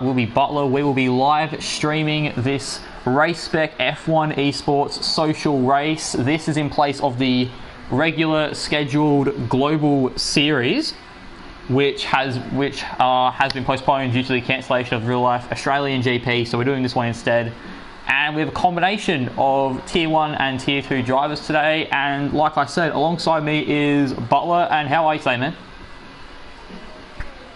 will be Butler. We will be live streaming this Race Spec F1 Esports social race. This is in place of the regular scheduled global series, which has been postponed due to the cancellation of real life Australian GP. So we're doing this one instead. And we have a combination of Tier 1 and Tier 2 drivers today. And like I said, alongside me is Butler. And how are you today, man?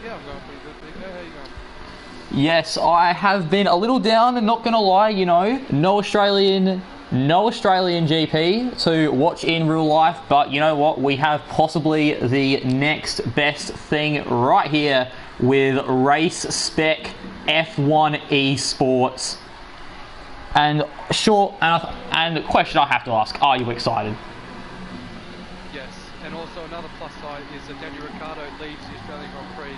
Yeah, I'm going pretty good. How are you going? Yes, I have been a little down, and not going to lie, you know, no Australian GP to watch in real life. But you know what? We have possibly the next best thing right here with Race Spec F1 Esports. And and the question I have to ask, are you excited? Yes, and also another plus side is that Daniel Ricciardo leads the Australian Grand Prix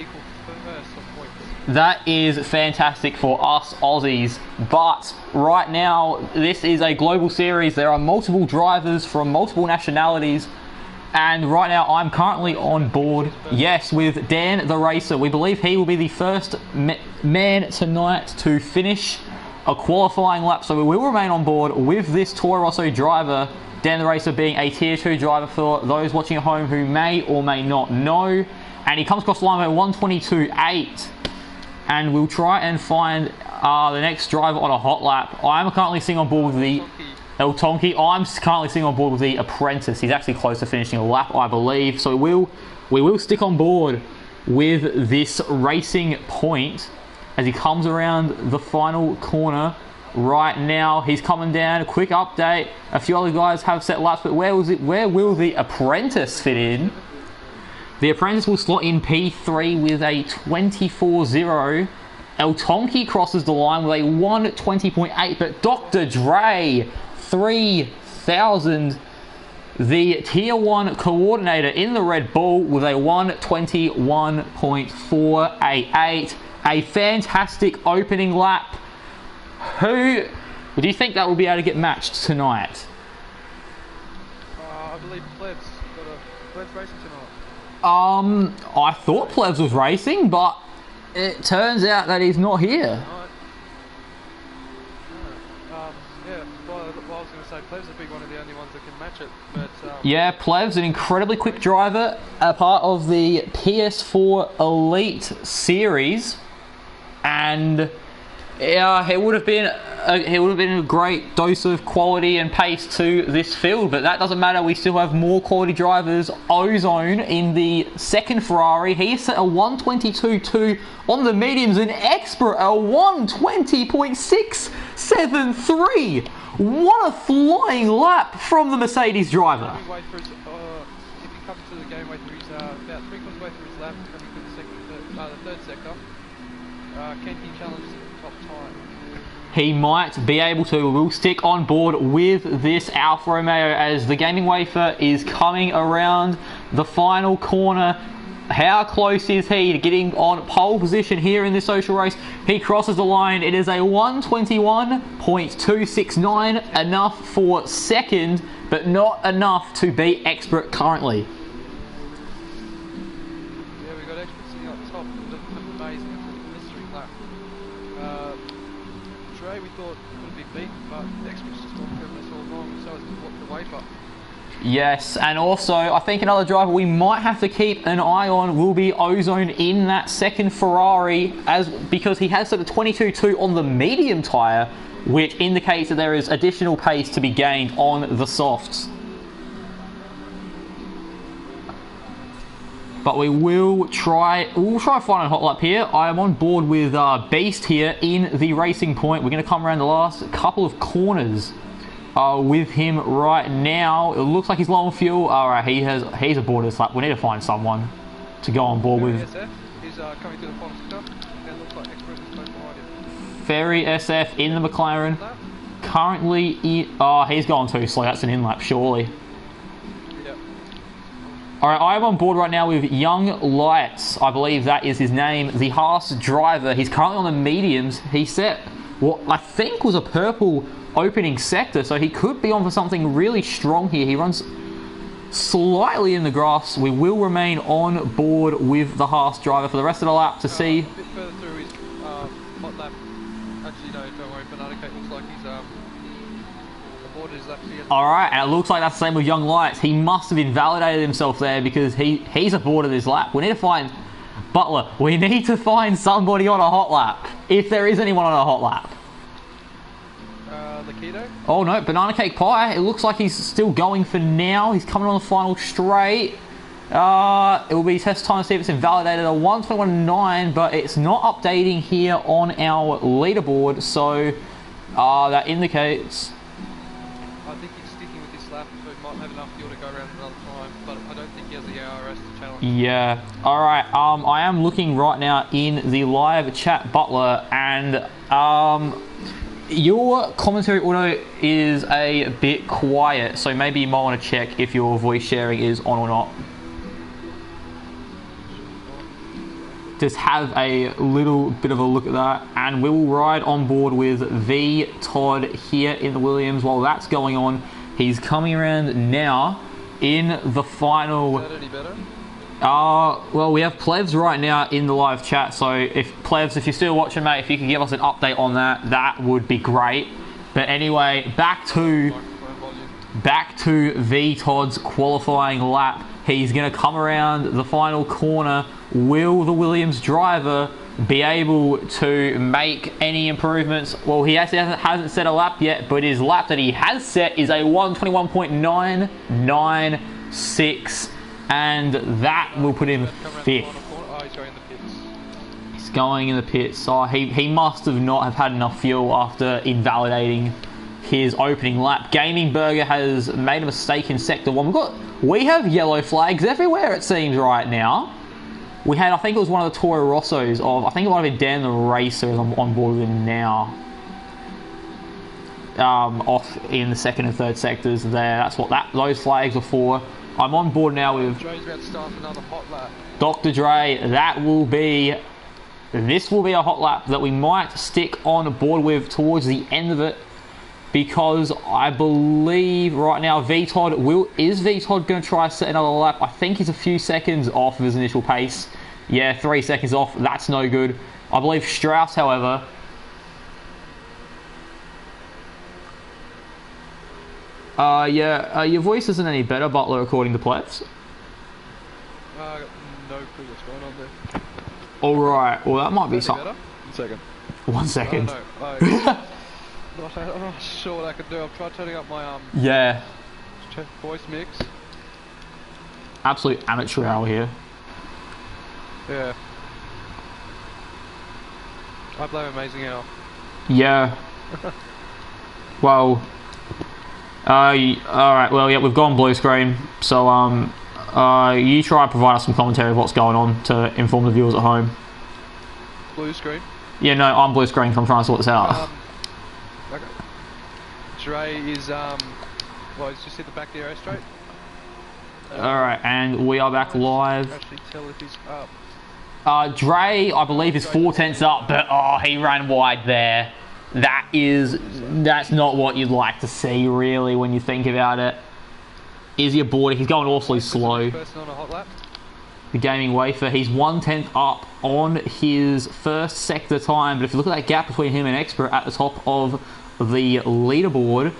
equal first on points. That is fantastic for us Aussies, but right now this is a global series. There are multiple drivers from multiple nationalities, and right now I'm currently on board, yes, with Dan the Racer. We believe he will be the first man tonight to finish a qualifying lap, so we will remain on board with this Toro Rosso driver, Dan the Racer being a Tier 2 driver for those watching at home who may or may not know. And he comes across the line at 122.8, and we'll try and find the next driver on a hot lap. I'm currently sitting on board with the El Tonki. I'm currently sitting on board with the Apprentice. He's actually close to finishing a lap, I believe. So we will stick on board with this racing point as he comes around the final corner right now. He's coming down. A quick update. A few other guys have set laps, but where will the Apprentice fit in? The Apprentice will slot in P3 with a 24.0. El Tonki crosses the line with a 120.8, but Dr. Dre 3000. The Tier 1 coordinator in the Red Bull with a 121.488. A fantastic opening lap. Who do you think that will be able to get matched tonight? I believe Plebs racing tonight. I thought Plebs was racing, but it turns out that he's not here. Yeah, well, I was going to say Plebs will be one of the only ones that can match it. But yeah, Plebs, an incredibly quick driver, a part of the PS4 Elite series. And yeah, it would have been a great dose of quality and pace to this field, but that doesn't matter. We still have more quality drivers. Ozone in the second Ferrari, he set a 122.2 on the mediums, and Expert a 120.673. What a flying lap from the Mercedes driver. if he comes to the game, about 3/4 way through his lap, coming to the third sector. Can he challenge the top time? He might be able to. We'll stick on board with this Alfa Romeo as the gaming wafer is coming around the final corner. How close is he to getting on pole position here in this social race? He crosses the line. It is a 121.269, enough for second, but not enough to beat Expert currently. We thought would be beat, but the experts just not proving us all wrong, so it's the wafer. Yes, and also I think another driver we might have to keep an eye on will be Ozone in that second Ferrari, because he has sort of 22.2 on the medium tyre, which indicates that there is additional pace to be gained on the softs. But we'll try and find a hot lap here. I am on board with Beast here in the racing point. We're going to come around the last couple of corners with him right now. It looks like he's low on fuel. All right, he's aboard this lap. We need to find someone to go on board with. SF is coming to the final stop. It looks like Expert is close behind him. Ferry SF in the McLaren. Currently, he's going too slow. That's an in-lap, surely. Alright, I am on board right now with Young Lights. I believe that is his name. The Haas driver. He's currently on the mediums. He set what I think was a purple opening sector, so he could be on for something really strong here. He runs slightly in the grass. We will remain on board with the Haas driver for the rest of the lap to see. A bit further through his hot lap. Actually, no, don't worry. Banana Cake looks like he's aborted his lap here. Alright, and it looks like that's the same with Young Lights. He must have invalidated himself there because he's aborted his lap. We need to find... Butler, we need to find somebody on a hot lap. If there is anyone on a hot lap. Lakido? Oh no, Banana Cake Pie. It looks like he's still going for now. He's coming on the final straight. It will be test time to see if it's invalidated. A 1:21.9, but it's not updating here on our leaderboard. So that indicates... I think he's sticking with this lap, so he might have enough fuel to go around another time, but I don't think he has the ARS to challenge. Yeah. Alright, I am looking right now in the live chat, Butler, and your commentary audio is a bit quiet, so maybe you might want to check if your voice sharing is on or not. Just have a little bit of a look at that, and we will ride on board with V Todd here in the Williams. While that's going on, he's coming around now in the final. Is that any better? Well, we have Plevs right now in the live chat, so if Plevs, if you're still watching, mate, if you could give us an update on that, that would be great. But anyway, back to V Todd's qualifying lap. He's going to come around the final corner. Will the Williams driver be able to make any improvements? Well, he hasn't set a lap yet, but his lap that he has set is a 1:21.996, and that will put him 5th. He's going in the pits. So he must have not have had enough fuel after invalidating his opening lap. Gaming Burger has made a mistake in sector 1. We have yellow flags everywhere, it seems, right now. We had, I think it was one of the Toro Rossos of, I think it might have been Dan the Racer as I'm on board with him now. Off in the second and third sectors there. That's what those flags are for. I'm on board now with Dre's about to start another hot lap. Dr. Dre. This will be a hot lap that we might stick on board with towards the end of it, because I believe right now is V Todd going to try to set another lap? I think he's a few seconds off of his initial pace. Yeah, 3 seconds off. That's no good. I believe Strauss, however, your voice isn't any better, Butler, according to Plebs. No clue what's going on there. Alright, well that might be something. 1 second. 1 second. I'm not sure what I can do. I've tried turning up my yeah, voice mix. absolute amateur hour here. Yeah. I blame Amazing Hour. Yeah. Well. Alright, well, yeah, we've gone blue screen. So, you try and provide us some commentary of what's going on to inform the viewers at home. Blue screen? Yeah, no, I'm blue screen, so I'm trying to sort this out. Okay. Dre is, well, he's just hit the back of the arrow straight. Alright, and we are back live. Actually tell if he's up. Dre, I believe, is 4 tenths up, but he ran wide there. That's not what you'd like to see, really, when you think about it. Is he aboard? He's going awfully slow. Person on a hot lap. The Gaming Wafer, he's 1/10 up on his first sector time, but if you look at that gap between him and Expert at the top of the leaderboard,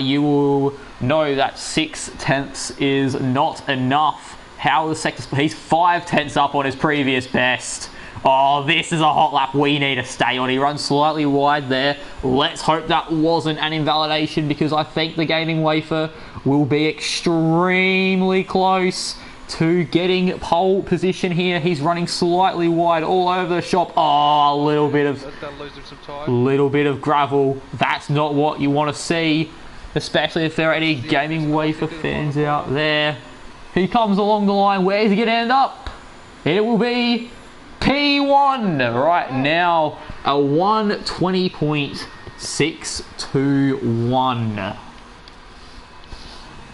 you will know that 6 tenths is not enough. How the sector split? He's 5 tenths up on his previous best. Oh, this is a hot lap we need to stay on. He runs slightly wide there. Let's hope that wasn't an invalidation, because I think the Gaming Wafer will be extremely close to getting pole position here. He's running slightly wide all over the shop. Oh, a little bit of gravel. That's not what you want to see, especially if there are any Gaming Wafer fans out there. He comes along the line. Where's he going to end up? It will be P1 right now, a 1:20.621.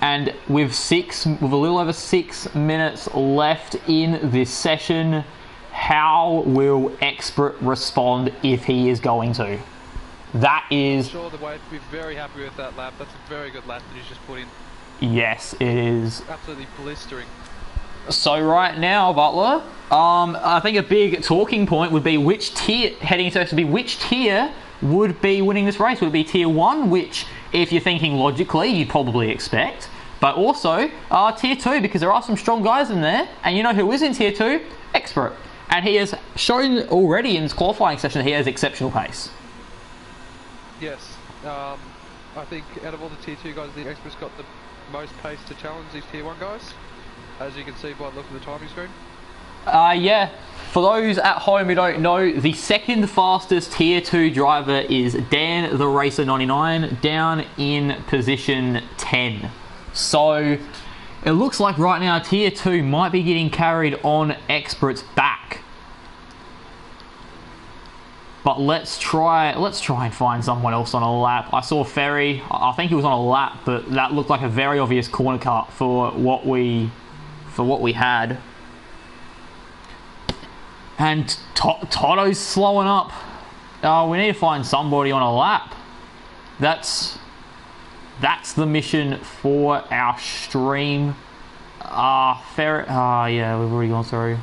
And with a little over 6 minutes left in this session, how will Expert respond if he is going to? That is... I'm sure the way to be very happy with that lap. That's a very good lap that he's just put in. Yes, it is. Absolutely blistering. So right now, Butler, I think a big talking point would be which tier, heading into would be which tier would be winning this race. Would it be tier 1, which, if you're thinking logically, you'd probably expect, but also tier 2, because there are some strong guys in there, and you know who is in tier 2? Expert. And he has shown already in his qualifying session that he has exceptional pace. Yes. I think out of all the tier 2 guys, the Expert's got the most pace to challenge these tier 1 guys, as you can see by looking at the timing screen. Yeah. For those at home who don't know, the second fastest tier 2 driver is Dan the Racer 99, down in position 10. So it looks like right now tier 2 might be getting carried on Expert's back. But let's try and find someone else on a lap. I saw Ferry. I think he was on a lap, but that looked like a very obvious corner cut for what we had. And Toto's slowing up. We need to find somebody on a lap. That's the mission for our stream. Ferry. Yeah, we've already gone through.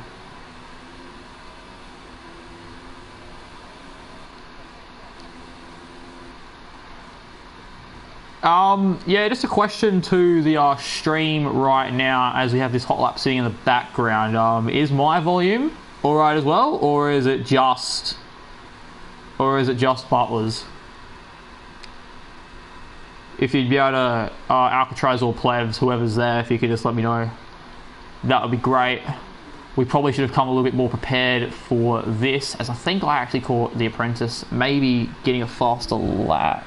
Yeah, just a question to the stream right now as we have this hot lap sitting in the background. Is my volume alright as well, or is it just Butler's? If you'd be able to, Alcatraz or Plebs, whoever's there, if you could just let me know, that would be great. We probably should have come a little bit more prepared for this, as I think I actually caught the Apprentice maybe getting a faster lap.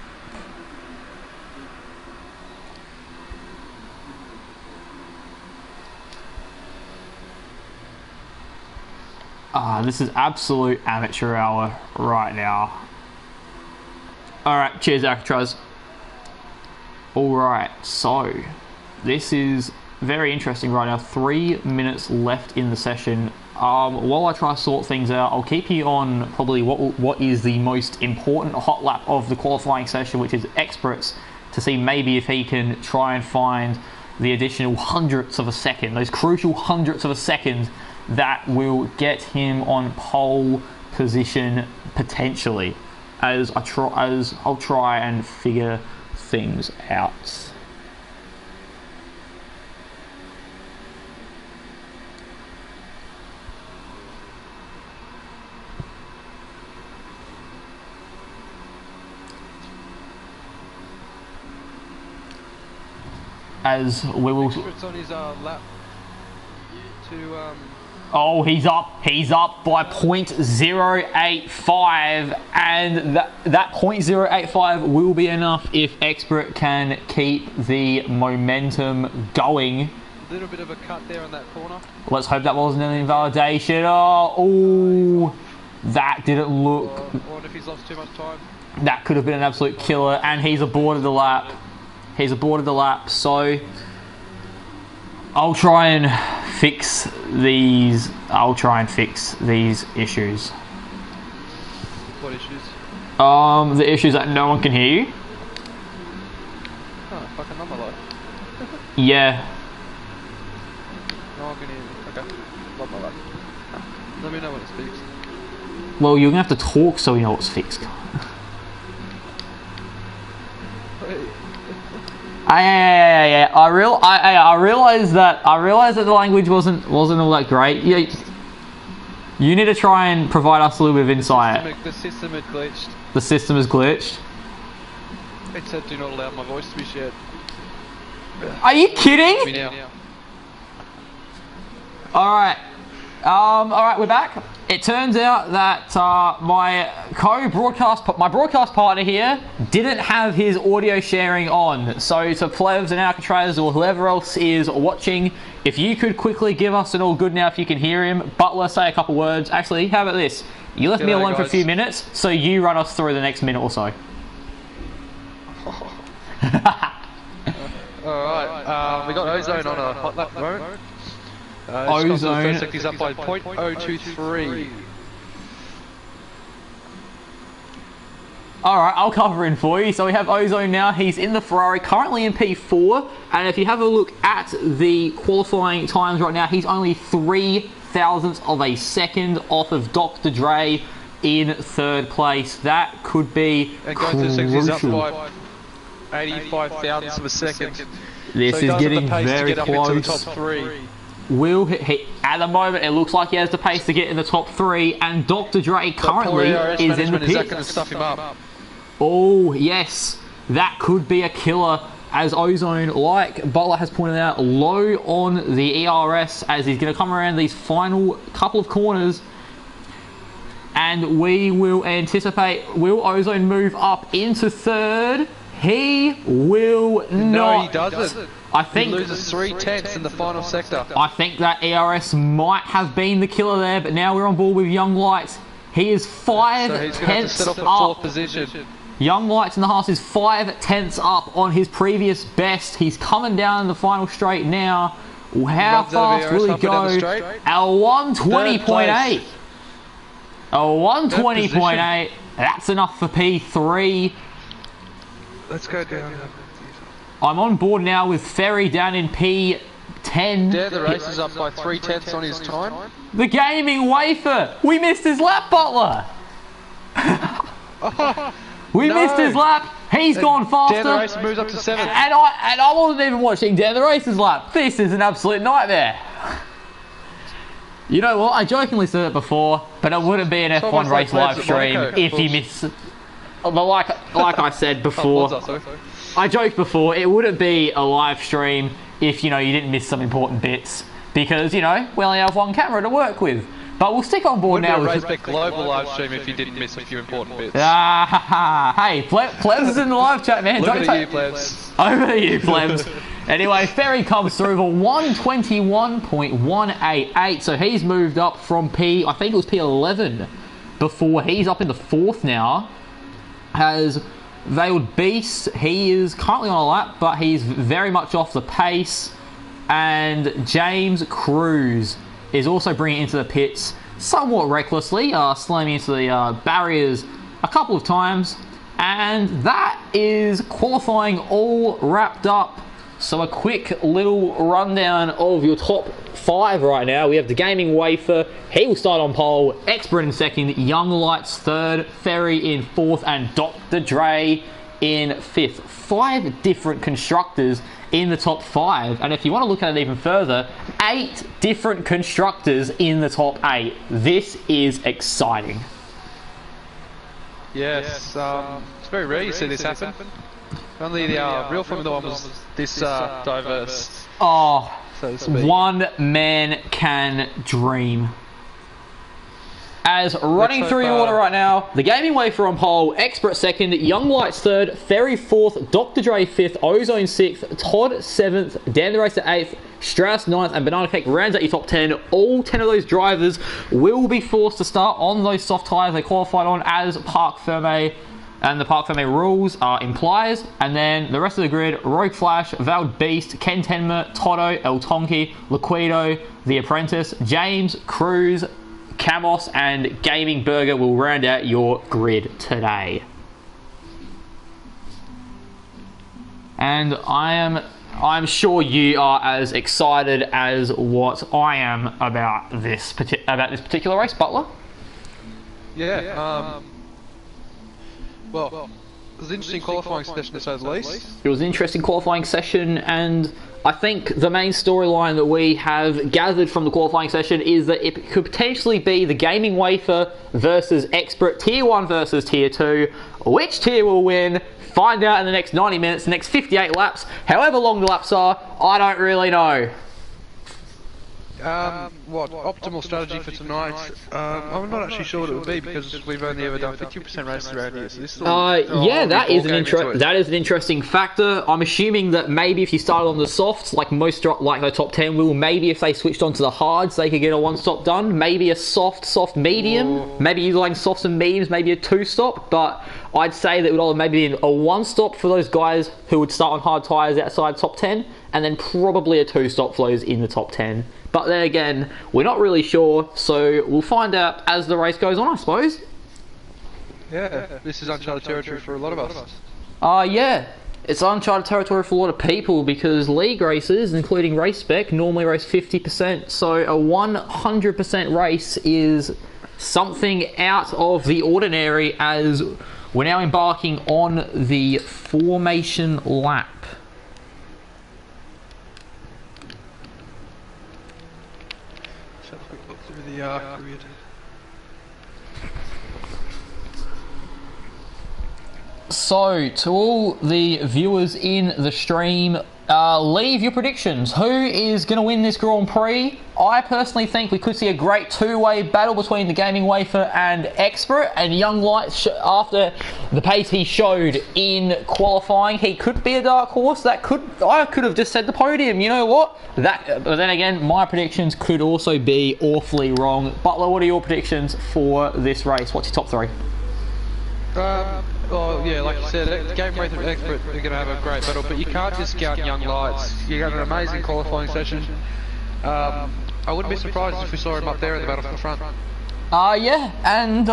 This is absolute amateur hour right now. Alright, cheers Alcatraz. Alright, so this is very interesting right now. 3 minutes left in the session. While I try to sort things out, I'll keep you on probably what is the most important hot lap of the qualifying session, which is Experts, to see maybe if he can try and find the additional hundredths of a second, those crucial hundredths of a second that will get him on pole position potentially, as I'll try and figure things out. As we will. It's on his lap to. Oh, he's up by 0.085, and that 0.085 will be enough if Expert can keep the momentum going. A little bit of a cut there on that corner. Let's hope that wasn't an invalidation. Oh, that didn't look. Or if he's lost too much time. That could have been an absolute killer, and he's aborted the lap. So I'll try and fix these. Issues. What issues? The issues that no one can hear you. Oh, fucking number low. Yeah. No one can hear me. Okay. Love my lap. Let me know when it speaks. Well, you're gonna have to talk so we know what's fixed. Yeah. I realized that the language wasn't all that great. Yeah, you need to try and provide us a little bit of insight. The system had glitched. The system has glitched. It said, "Do not allow my voice to be shared." Are you kidding? Now. All right, we're back. It turns out that my broadcast partner here didn't have his audio sharing on. So to Plebs and Alcatraz or whoever else is watching, if you could quickly give us an all good now if you can hear him. Butler, say a couple words. Actually, how about this? You left me alone for a few minutes, so you run us through the next minute or so. Alright, we got Ozone on a hot lap at the moment. Ozone. He's up by 0.023. Alright, I'll cover in for you. So we have Ozone now. He's in the Ferrari, currently in P4. And if you have a look at the qualifying times right now, he's only 3 thousandths of a second off of Dr. Dre in third place. That could be and going to the six, he's up by 85 thousandths of a second. This is getting very close. Into the top 3. Will he, at the moment, it looks like he has the pace to get in the top 3, and Dr. Dre currently is in the pit. Is that going to stuff him up? Oh, yes. That could be a killer, as Ozone, like Butler has pointed out, low on the ERS as he's going to come around these final couple of corners. And we will anticipate, will Ozone move up into third? He will not. No, he doesn't. I think he loses 3 tenths in the final sector. I think that ERS might have been the killer there, but now we're on board with Young Lights. He is 5 so he's tenths to set off at up. 4th position. Young Lights in the Haas is 5 tenths up on his previous best. He's coming down the final straight now. How fast will he go? A 120.8. A 120.8. That's enough for P3. Let's go down. I'm on board now with Ferry down in P10. There, the race is up by 3 tenths on his time. The gaming wafer! We missed his lap, Butler! We missed his lap. He's gone faster. Dan the race moves up to 7th. And I wasn't even watching Dan the Race's lap. This is an absolute nightmare. You know what? I jokingly said it before, but it wouldn't be an F1 race live stream if you miss. But like I said before, I joked before, it wouldn't be a live stream if, you know, you didn't miss some important bits, because, you know, we only have one camera to work with. But we'll stick on board now. Wouldn't be a Spec global live stream if you didn't miss a few important bits. Hey, Plebs is in the live chat, man. Over to you, Plebs. Over to you, Plebs. Anyway, Ferry comes through for 121.188, so he's moved up from I think it was P11 before. He's up in the 4th now. Has Veiled Beast, he is currently on a lap, but he's very much off the pace. And James Cruz is also bringing it into the pits somewhat recklessly, slamming into the barriers a couple of times. And that is qualifying all wrapped up. So a quick little rundown of your top 5 right now. We have the Gaming Wafer. He will start on pole. Expert in 2nd. Young Lights 3rd. Ferry in 4th. And Dr. Dre in 5th. 5 different constructors in the top 5. And if you want to look at it even further, 8 different constructors in the top 8. This is exciting. Yes, it's very rare you see this happen. Only the real Formula 1 was this diverse. Oh, so one man can dream. As running through your order right now, the Gaming Wafer on pole, Expert 2nd, Young Lights 3rd, Ferry 4th, Dr. Dre 5th, Ozone 6th, Todd 7th, Dan the Racer 8th, Strauss 9th, and Banana Cake rounds out your top 10. All 10 of those drivers will be forced to start on those soft tyres they qualified on as Parc Ferme and the Parc Ferme rules implies. And then the rest of the grid, Rogue Flash, Veiled Beast, Ken Tenma, Toto, El Tonki, Liquido, The Apprentice, James, Cruz, Camos, and Gaming Burger will round out your grid today. And I'm sure you are as excited as what I am about this particular race, Butler. Yeah. Well, it was an interesting qualifying session to say the least. It was an interesting qualifying session, and I think the main storyline that we have gathered from the qualifying session is that it could potentially be the Gaming Wafer versus Expert, Tier 1 versus Tier 2. Which tier will win? Find out in the next 90 minutes, the next 58 laps. However long the laps are, I don't really know. What optimal strategy for tonight? I'm not actually sure what it would be, because we've only ever done 50% races around here. So this is yeah, that is an interesting factor. I'm assuming that maybe if you started on the softs, like most like the top 10 will, maybe if they switched onto the hards, they could get a 1-stop done. Maybe a soft medium. Maybe utilizing softs and mediums, maybe a 2-stop. But I'd say that it would maybe be a 1-stop for those guys who would start on hard tyres outside top 10, and then probably a 2-stop for those in the top 10. But then again, we're not really sure, so we'll find out as the race goes on, I suppose. Yeah, this is uncharted territory for a lot of us. Yeah. It's uncharted territory for a lot of people because league races, including race spec, normally race 50%. So a 100% race is something out of the ordinary as we're now embarking on the formation lap. Let's have a quick look through the grid. So, to all the viewers in the stream, leave your predictions. Who is going to win this Grand Prix? I personally think we could see a great two-way battle between the Gaming Wafer and Expert, and Young Light, after the pace he showed in qualifying, he could be a dark horse. I could have just said the podium, you know what? But then again, my predictions could also be awfully wrong. Butler, what are your predictions for this race? What's your top three? Well, yeah, like you said, Game Wafer and Expert are going to have a great battle, but you can't discount Young Lights. You got an amazing qualifying session. I wouldn't be surprised if we saw him up there in the battle front. Yeah, and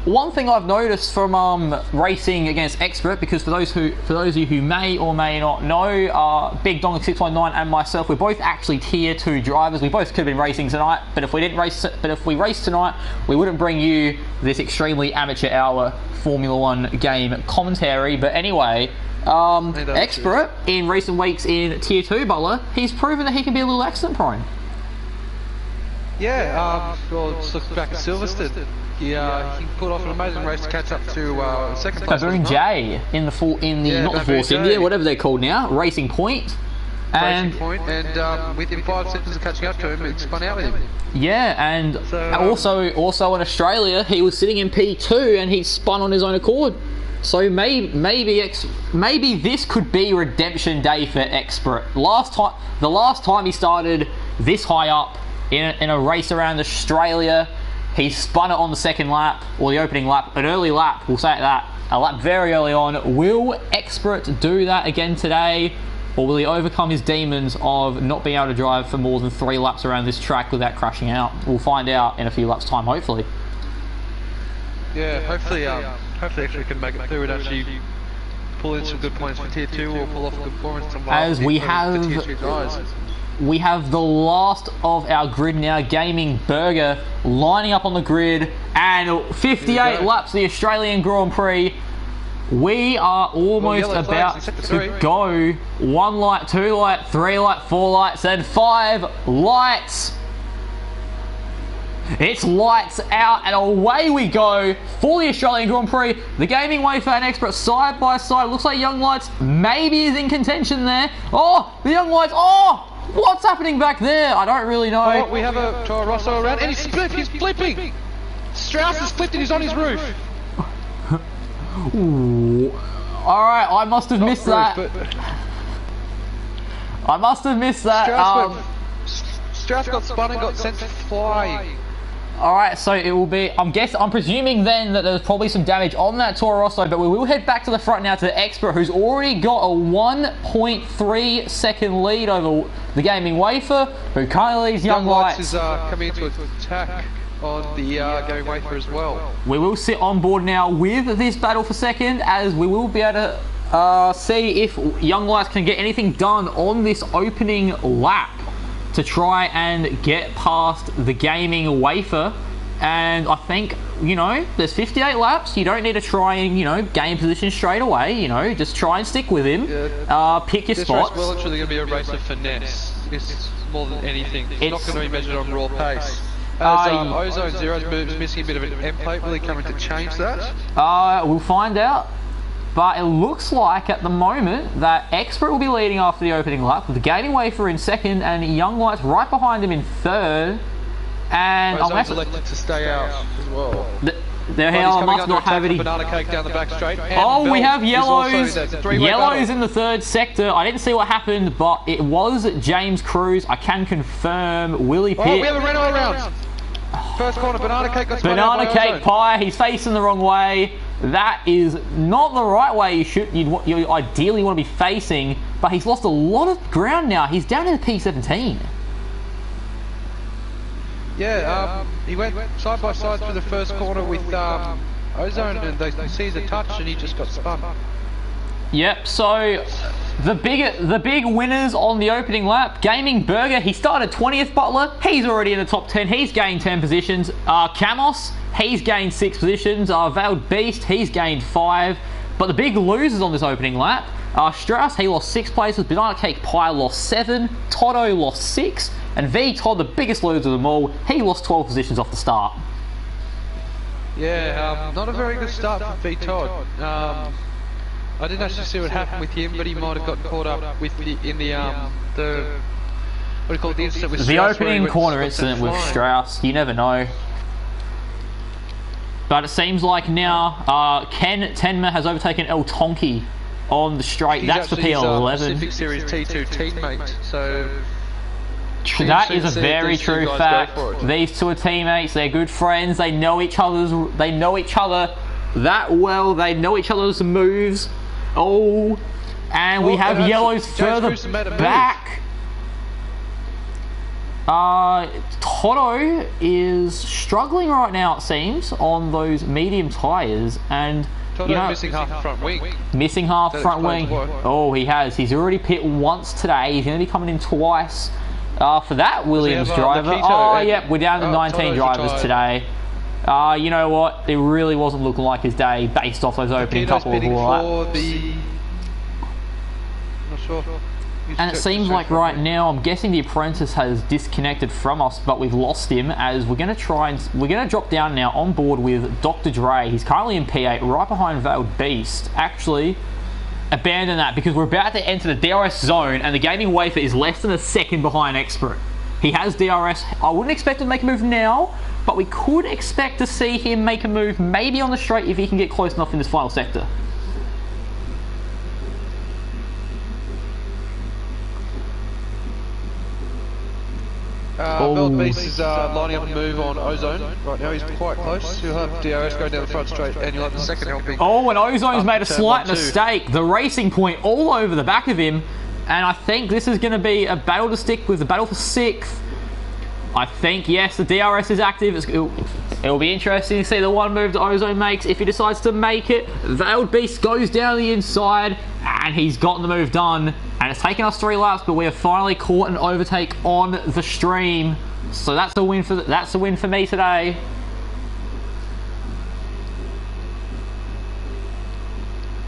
one thing I've noticed from racing against Expert, because for those of you who may or may not know, Big Dong 619 and myself, we're both actually tier 2 drivers. We both could have been racing tonight, but if we raced tonight, we wouldn't bring you this extremely amateur hour Formula 1 game commentary. But anyway, Expert in recent weeks in tier 2, Butler, he's proven that he can be a little accident prone. Yeah, well, let's look back at Silverstone. He pulled off an amazing race to catch up to second place. Baboon J in the not the Force India, whatever they're called now, Racing Point. And within 5 seconds of catching up to him, it spun out with him. Yeah, and also in Australia, he was sitting in P2 and he spun on his own accord. So maybe this could be redemption day for Expert. The last time he started this high up in a race around Australia, he spun it on the second lap, or the opening lap, an early lap, we'll say that, a lap very early on. Will Expert do that again today, or will he overcome his demons of not being able to drive for more than 3 laps around this track without crashing out? We'll find out in a few laps' time, hopefully. Yeah, hopefully Expert can make it through and actually pull in some good points for tier 2 or pull off a good performance. As we have the last of our grid now, Gaming Burger, lining up on the grid, and 58 laps the Australian Grand Prix. We are almost about to go. 1 light, 2 light, 3 light, 4 lights, and 5 lights. It's lights out, and away we go for the Australian Grand Prix. The Gaming Wafer and Expert side by side. Looks like Young Lights maybe is in contention there. Oh, the Young Lights. Oh, what's happening back there? I don't really know. Oh, we have a Toro Rosso around, and he's flipping. Strauss has flipped and he's on his roof. Alright, I must have missed that. I must have missed that. Strauss got spun and got sent flying. Alright, so it will be, I'm presuming then that there's probably some damage on that Toro Rosso, but we will head back to the front now to the Expert, who's already got a 1.3 second lead over the Gaming Wafer, who currently leads Young Lights. Is coming into attack on the Gaming Wafer as well. We will sit on board now with this battle for second, as we will be able to see if Young Lights can get anything done on this opening lap to try and get past the Gaming Wafer. And I think, there's 58 laps. You don't need to try and, gain position straight away. Just try and stick with him. Yeah. Pick your spots. This race will actually going to be a race of finesse. It's more than anything. It's not going to be measured on raw pace. As Ozone Zero's missing a bit of an end plate, will he come in to change that? We'll find out. But it looks like at the moment that Expert will be leading after the opening lap, with the Gaming Wafer in second and Young Lights right behind him in third. And Ozone's elected to stay out as well. There must not have any. Banana cake down the back straight. Oh, we have yellows. Yellows in the third sector. I didn't see what happened, but it was James Cruz. I can confirm. Willie Pitt. Oh, we have a Renault around. First corner, banana cake got spun out by Banana cake Ozone. pie. He's facing the wrong way. That is not the right way you ideally want to be facing, but he's lost a lot of ground now. He's down in the P17. Yeah, he went side by side through the first corner with Ozone and they see the touch and he just got spun. Yep, so the big winners on the opening lap, Gaming Burger, he started 20th Butler, he's already in the top 10, he's gained 10 positions. Camos, he's gained 6 positions. Veiled Beast, he's gained 5. But the big losers on this opening lap, Strauss, he lost 6 places, Banana Cake Pie lost 7, Toto lost 6, and V Todd, the biggest loser of them all, he lost 12 positions off the start. Yeah, not a very good start for V Todd. I didn't actually see what happened with him, but he might have got caught up with the what do you call it, the incident with the Strauss, opening corner incident with Strauss. You never know. But it seems like now Ken Tenma has overtaken El Tonki on the straight. That's the PL11. Pacific Series T2 teammate. So that is a very true fact. These two are teammates. They're good friends. They know each other that well. They know each other's moves. Oh, and we have yellows further back. Toto is struggling right now, it seems, on those medium tyres, and missing half the front wing. Missing half front wing. Oh, he has. He's already pit once today. He's going to be coming in twice for that Williams driver. Oh, yep, we're down to 19 drivers today. You know what? It really wasn't looking like his day based off those opening couple of laps. Not sure. And it seems like right now, I'm guessing the apprentice has disconnected from us, but we've lost him, as we're going to drop down now on board with Dr. Dre. He's currently in P8, right behind Veiled Beast. Actually, abandon that, because we're about to enter the DRS zone, and the Gaming Wafer is less than a second behind Expert. He has DRS. I wouldn't expect him to make a move now, but we could expect to see him make a move maybe on the straight if he can get close enough in this final sector. Veiled Beast is lining up a move on Ozone right now. He's quite close. You'll have DRS going down the front straight, and you'll have the second helping. Oh, and Ozone's made a slight mistake. The racing point all over the back of him, and I think this is going to be a battle to stick with, the battle for 6th. I think, yes, the DRS is active. It'll be interesting to see the one move that Ozone makes. If he decides to make it, Veiled Beast goes down the inside, and he's gotten the move done. And it's taken us 3 laps, but we have finally caught an overtake on the stream. So that's a win for me today.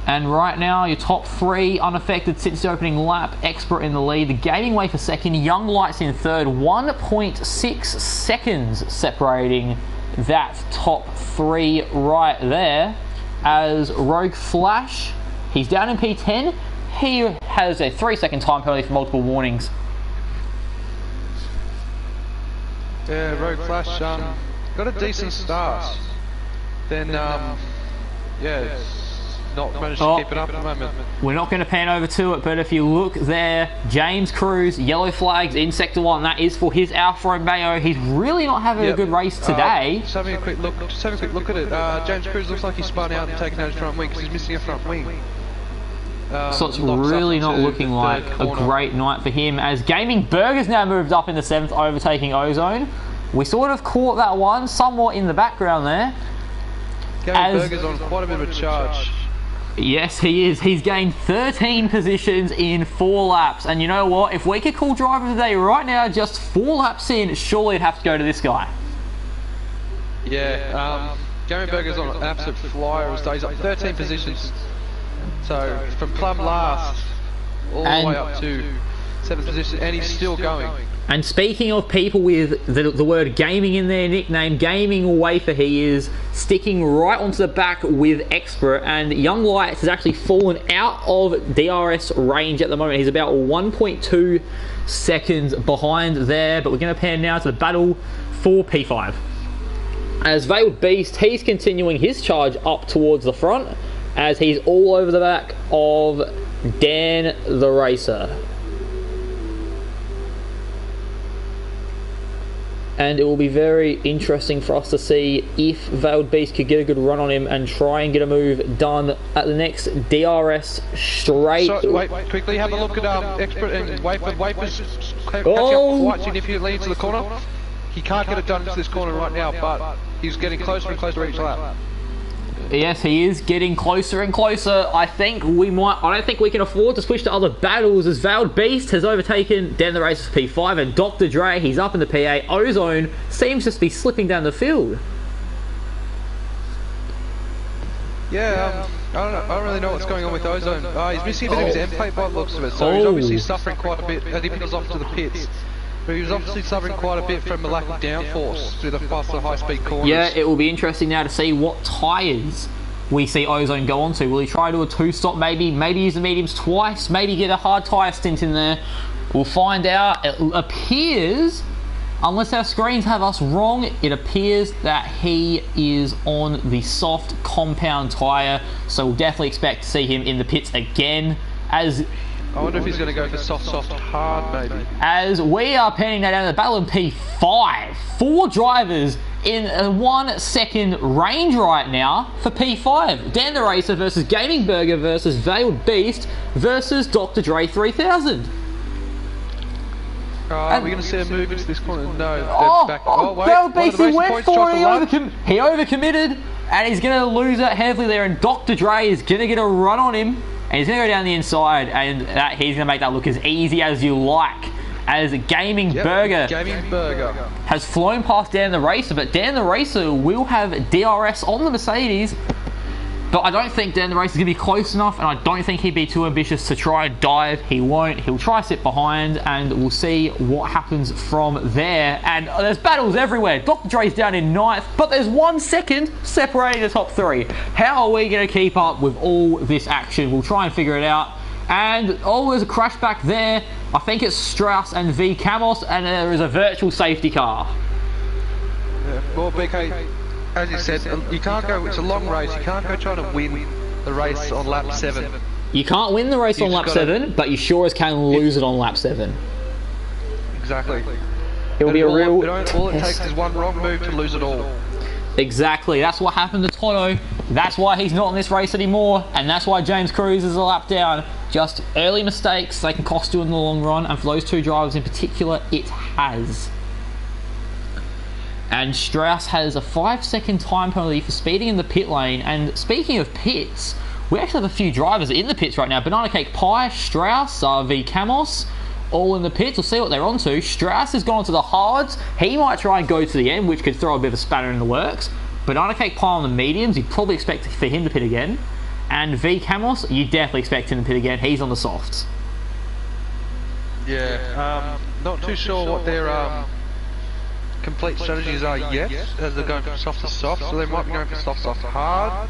And right now, your top 3 unaffected since the opening lap. Expert in the lead. The Gaming Way for second. Young Lights in third. 1.6 seconds separating that top 3 right there. As Rogue Flash, he's down in P10. He has a 3-second time penalty for multiple warnings. Yeah, Rogue Flash got a decent start. Then, yeah, not managed to keep it up at the moment. We're not going to pan over to it, but if you look there, James Cruz, yellow flags in Sector 1. That is for his Alfa Romeo. He's really not having a good race today. Just having a quick look at it. James Cruz looks like he spun out and taken out his front wing because he's missing a front wing. So it's really not looking like a great night for him, as Gaming Burger's now moved up in the 7th, overtaking Ozone. We sort of caught that one somewhat in the background there. Gaming Burger's on quite a bit of a charge. Yes, he is. He's gained 13 positions in 4 laps. And you know what? If we could call driver of the day right now, just 4 laps in, surely it'd have to go to this guy. Yeah, Gaming Burger's on an absolute flyer. He's up 13 positions. So, from plumb last, all the way up to 7th position, and he's still going. And speaking of people with the word gaming in their nickname, Gaming Wafer, he is sticking right onto the back with Expert, and Young Lights has actually fallen out of DRS range at the moment. He's about 1.2 seconds behind there, but we're going to pan now to the battle for P5. As Veiled Beast, he's continuing his charge up towards the front, as he's all over the back of Dan the Racer. And it will be very interesting for us to see if Veiled Beast could get a good run on him and try and get a move done at the next DRS straight. So, wait, quickly have a look at Expert and Wafer's catching up quite significantly into the corner. He can't get it done into this corner right now, but he's getting closer and closer each lap. Yes, he is getting closer and closer. I don't think we can afford to switch to other battles, as Veiled Beast has overtaken Dan the Racer for P5, and Dr. Dre, he's up in the P8. Ozone seems just to be slipping down the field. Yeah, I don't really know what's going on with Ozone. He's missing a bit of his end plate by the looks of it, so he's obviously suffering quite a bit. I think he was off to the pits. But he was obviously suffering quite a bit from a lack of downforce through the faster high-speed corners. Yeah, it will be interesting now to see what tyres we see Ozone go onto. Will he try to do a two-stop maybe? Maybe use the mediums twice? Maybe get a hard tyre stint in there? We'll find out. It appears, unless our screens have us wrong, it appears that he is on the soft compound tyre. So we'll definitely expect to see him in the pits again. I wonder if he's going to go for soft, hard, maybe. As we are penning that down to the battle in P5. 4 drivers in a 1 second range right now for P5. Dan the Racer versus Gaming Burger versus Veiled Beast versus Dr. Dre 3000. Are we going to see a move into this corner? No. Wait. Veiled Beast, he went for it. He overcommitted, and he's going to lose it heavily there, and Dr. Dre is going to get a run on him. And he's going to go down the inside, and he's going to make that look as easy as you like. As Gaming Burger has flown past Dan the Racer, but Dan the Racer will have DRS on the Mercedes. But I don't think Dan the Racer is going to be close enough, and I don't think he'd be too ambitious to try and dive. He won't. He'll try to sit behind, and we'll see what happens from there. And there's battles everywhere. Dr. Dre's down in 9th, but there's 1 second separating the top 3. How are we going to keep up with all this action? We'll try and figure it out. And there's a crash back there. I think it's Strauss and V Camos, and there is a virtual safety car. Yeah, well, BK, as you said, you can't go, it's a long race, you can't go trying to win the race on lap 7. You can't win the race on lap 7, but you sure as can lose it on lap 7. Exactly. It will be a real all it takes is one wrong move to lose it all. Exactly, that's what happened to Toto. That's why he's not in this race anymore, and that's why James Cruz is a lap down. Just early mistakes, they can cost you in the long run, and for those 2 drivers in particular, it has. And Strauss has a 5-second time penalty for speeding in the pit lane. And speaking of pits, we actually have a few drivers in the pits right now. Banana Cake Pie, Strauss, V Camos, all in the pits. We'll see what they're onto. Strauss has gone to the hards. He might try and go to the end, which could throw a bit of a spanner in the works. Banana Cake Pie on the mediums, you'd probably expect for him to pit again. And V Camos, you definitely expect him to pit again. He's on the softs. Yeah, not too sure what their complete strategies are yet, as they're going from soft to soft, so they might be going for soft to hard.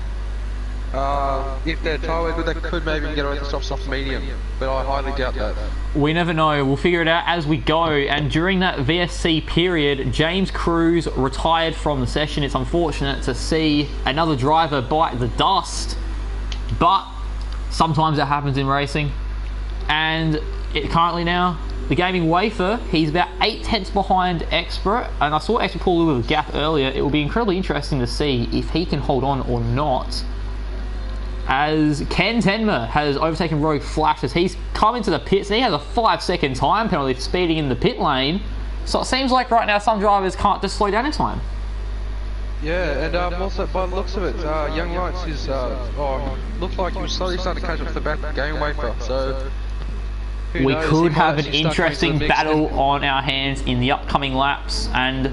If they're tyre good, they could maybe get away with the soft medium, but I highly doubt that. We never know. We'll figure it out as we go. And during that VSC period, James Cruz retired from the session. It's unfortunate to see another driver bite the dust, but sometimes it happens in racing. And currently now, the Gaming Wafer, he's about 8/10 behind Expert, and I saw Expert pull a little bit of a gap earlier. It will be incredibly interesting to see if he can hold on or not. As Ken Tenma has overtaken Rogue Flash as he's come into the pits, and he has a 5-second time penalty for speeding in the pit lane. So it seems like right now some drivers can't just slow down in time. Yeah, and also by the looks of it, Young Lights is, looked like he was slowly starting to catch up to the back of the Gaming Wafer, so... We could have an interesting battle on our hands in the upcoming laps. And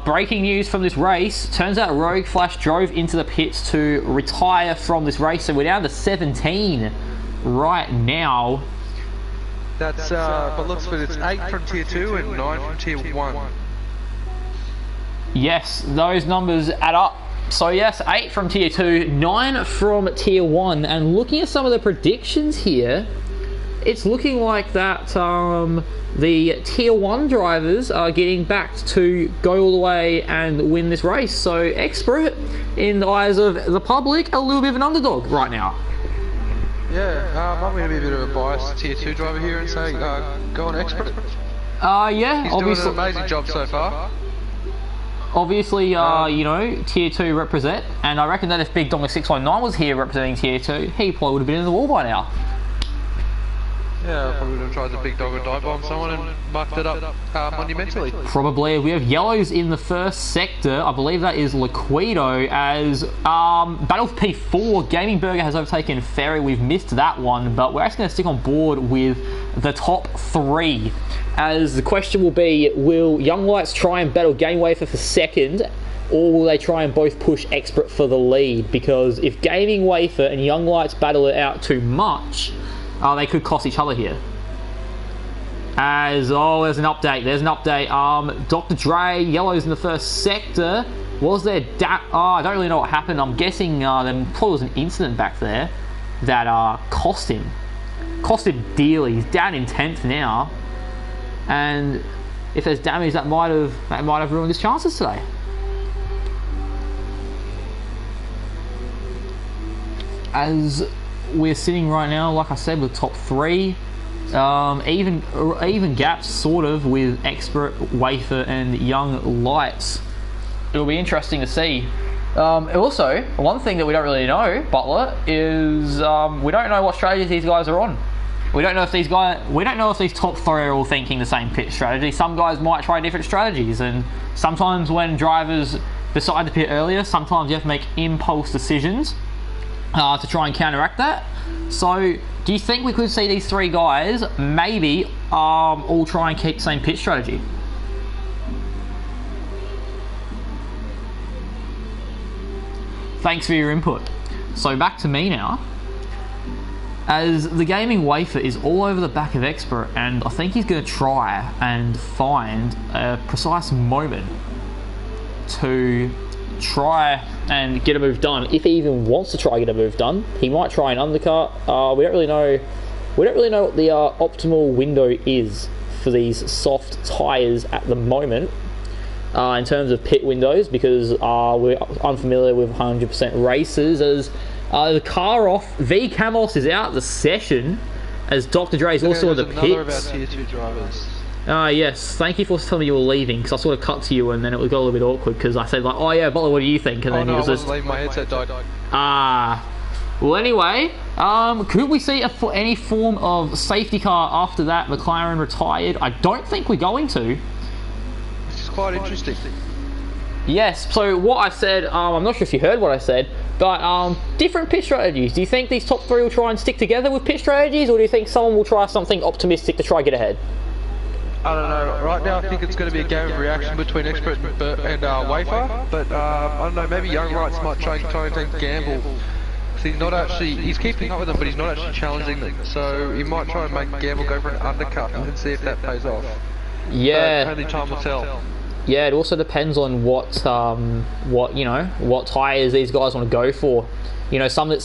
breaking news from this race, turns out Rogue Flash drove into the pits to retire from this race, so we're down to 17 right now. That's but looks like it's 8 from tier 2 and 9 from tier 1. Yes, those numbers add up. So yes, 8 from tier 2, 9 from tier 1. And looking at some of the predictions here, it's looking like that the tier 1 drivers are getting backed to go all the way and win this race. So Expert, in the eyes of the public, a little bit of an underdog right now. Yeah, I'm going to be a bit of a biased tier 2 driver here and say go on Expert. Yeah, he's obviously doing an amazing job so far. Obviously, you know, tier 2 represent, and I reckon that if Big Dong 619 was here representing tier 2, he probably would have been in the wall by now. Yeah, probably would have tried the big dog or dive bomb someone and mucked it up monumentally. Probably. We have yellows in the first sector. I believe that is Liquido as Battle for P4. Gaming Burger has overtaken Ferry. We've missed that one, but we're actually going to stick on board with the top 3. As the question will be, will Young Lights try and battle Game Wafer for second, or will they try and both push Expert for the lead? Because if Gaming Wafer and Young Lights battle it out too much, they could cost each other here. As, there's an update. Dr. Dre, yellows in the first sector. Was there I don't really know what happened. I'm guessing there probably was an incident back there that cost him dearly. He's down in 10th now. And if there's damage, that might have ruined his chances today. As we're sitting right now, like I said, with top 3, even gaps sort of with Expert, Wafer, and Young Lights. It'll be interesting to see. Also, one thing that we don't really know, Butler, is we don't know what strategies these guys are on. We don't know if these top 3 are all thinking the same pit strategy. Some guys might try different strategies, and sometimes when drivers decide to pit earlier, sometimes you have to make impulse decisions to try and counteract that. So, do you think we could see these 3 guys maybe all try and keep the same pit strategy? Thanks for your input. So back to me now. As the Gaming Wafer is all over the back of Expert, and I think he's going to try and find a precise moment to try and get a move done. If he even wants to try and get a move done, he might try an undercut. We don't really know what the optimal window is for these soft tyres at the moment in terms of pit windows, because we're unfamiliar with 100% races. As the car off, V Camos is out the session, as Dr. Dre is also in the pits. Another of our tier 2 drivers. Yes, thank you for telling me you were leaving, because I sort of cut to you and then it got a little bit awkward because I said like, oh yeah, Butler, what do you think? And then he was just leaving, my headset died. Well, anyway, could we see any form of safety car after that? McLaren retired. I don't think we're going to. This is quite interesting. Yes, so what I said, I'm not sure if you heard what I said, but different pit strategies. Do you think these top 3 will try and stick together with pit strategies, or do you think someone will try something optimistic to try and get ahead? I don't know. Right now, I think it's going to be a game of reaction between Expert and Wafer. But I don't know. Maybe Young Lights might try and take gamble. He's keeping up with them, but he's not actually challenging them. So he might try and make gamble go for an undercut and see if that pays off. Yeah. But only time will tell. Yeah, it also depends on what tyres these guys want to go for. You know, someone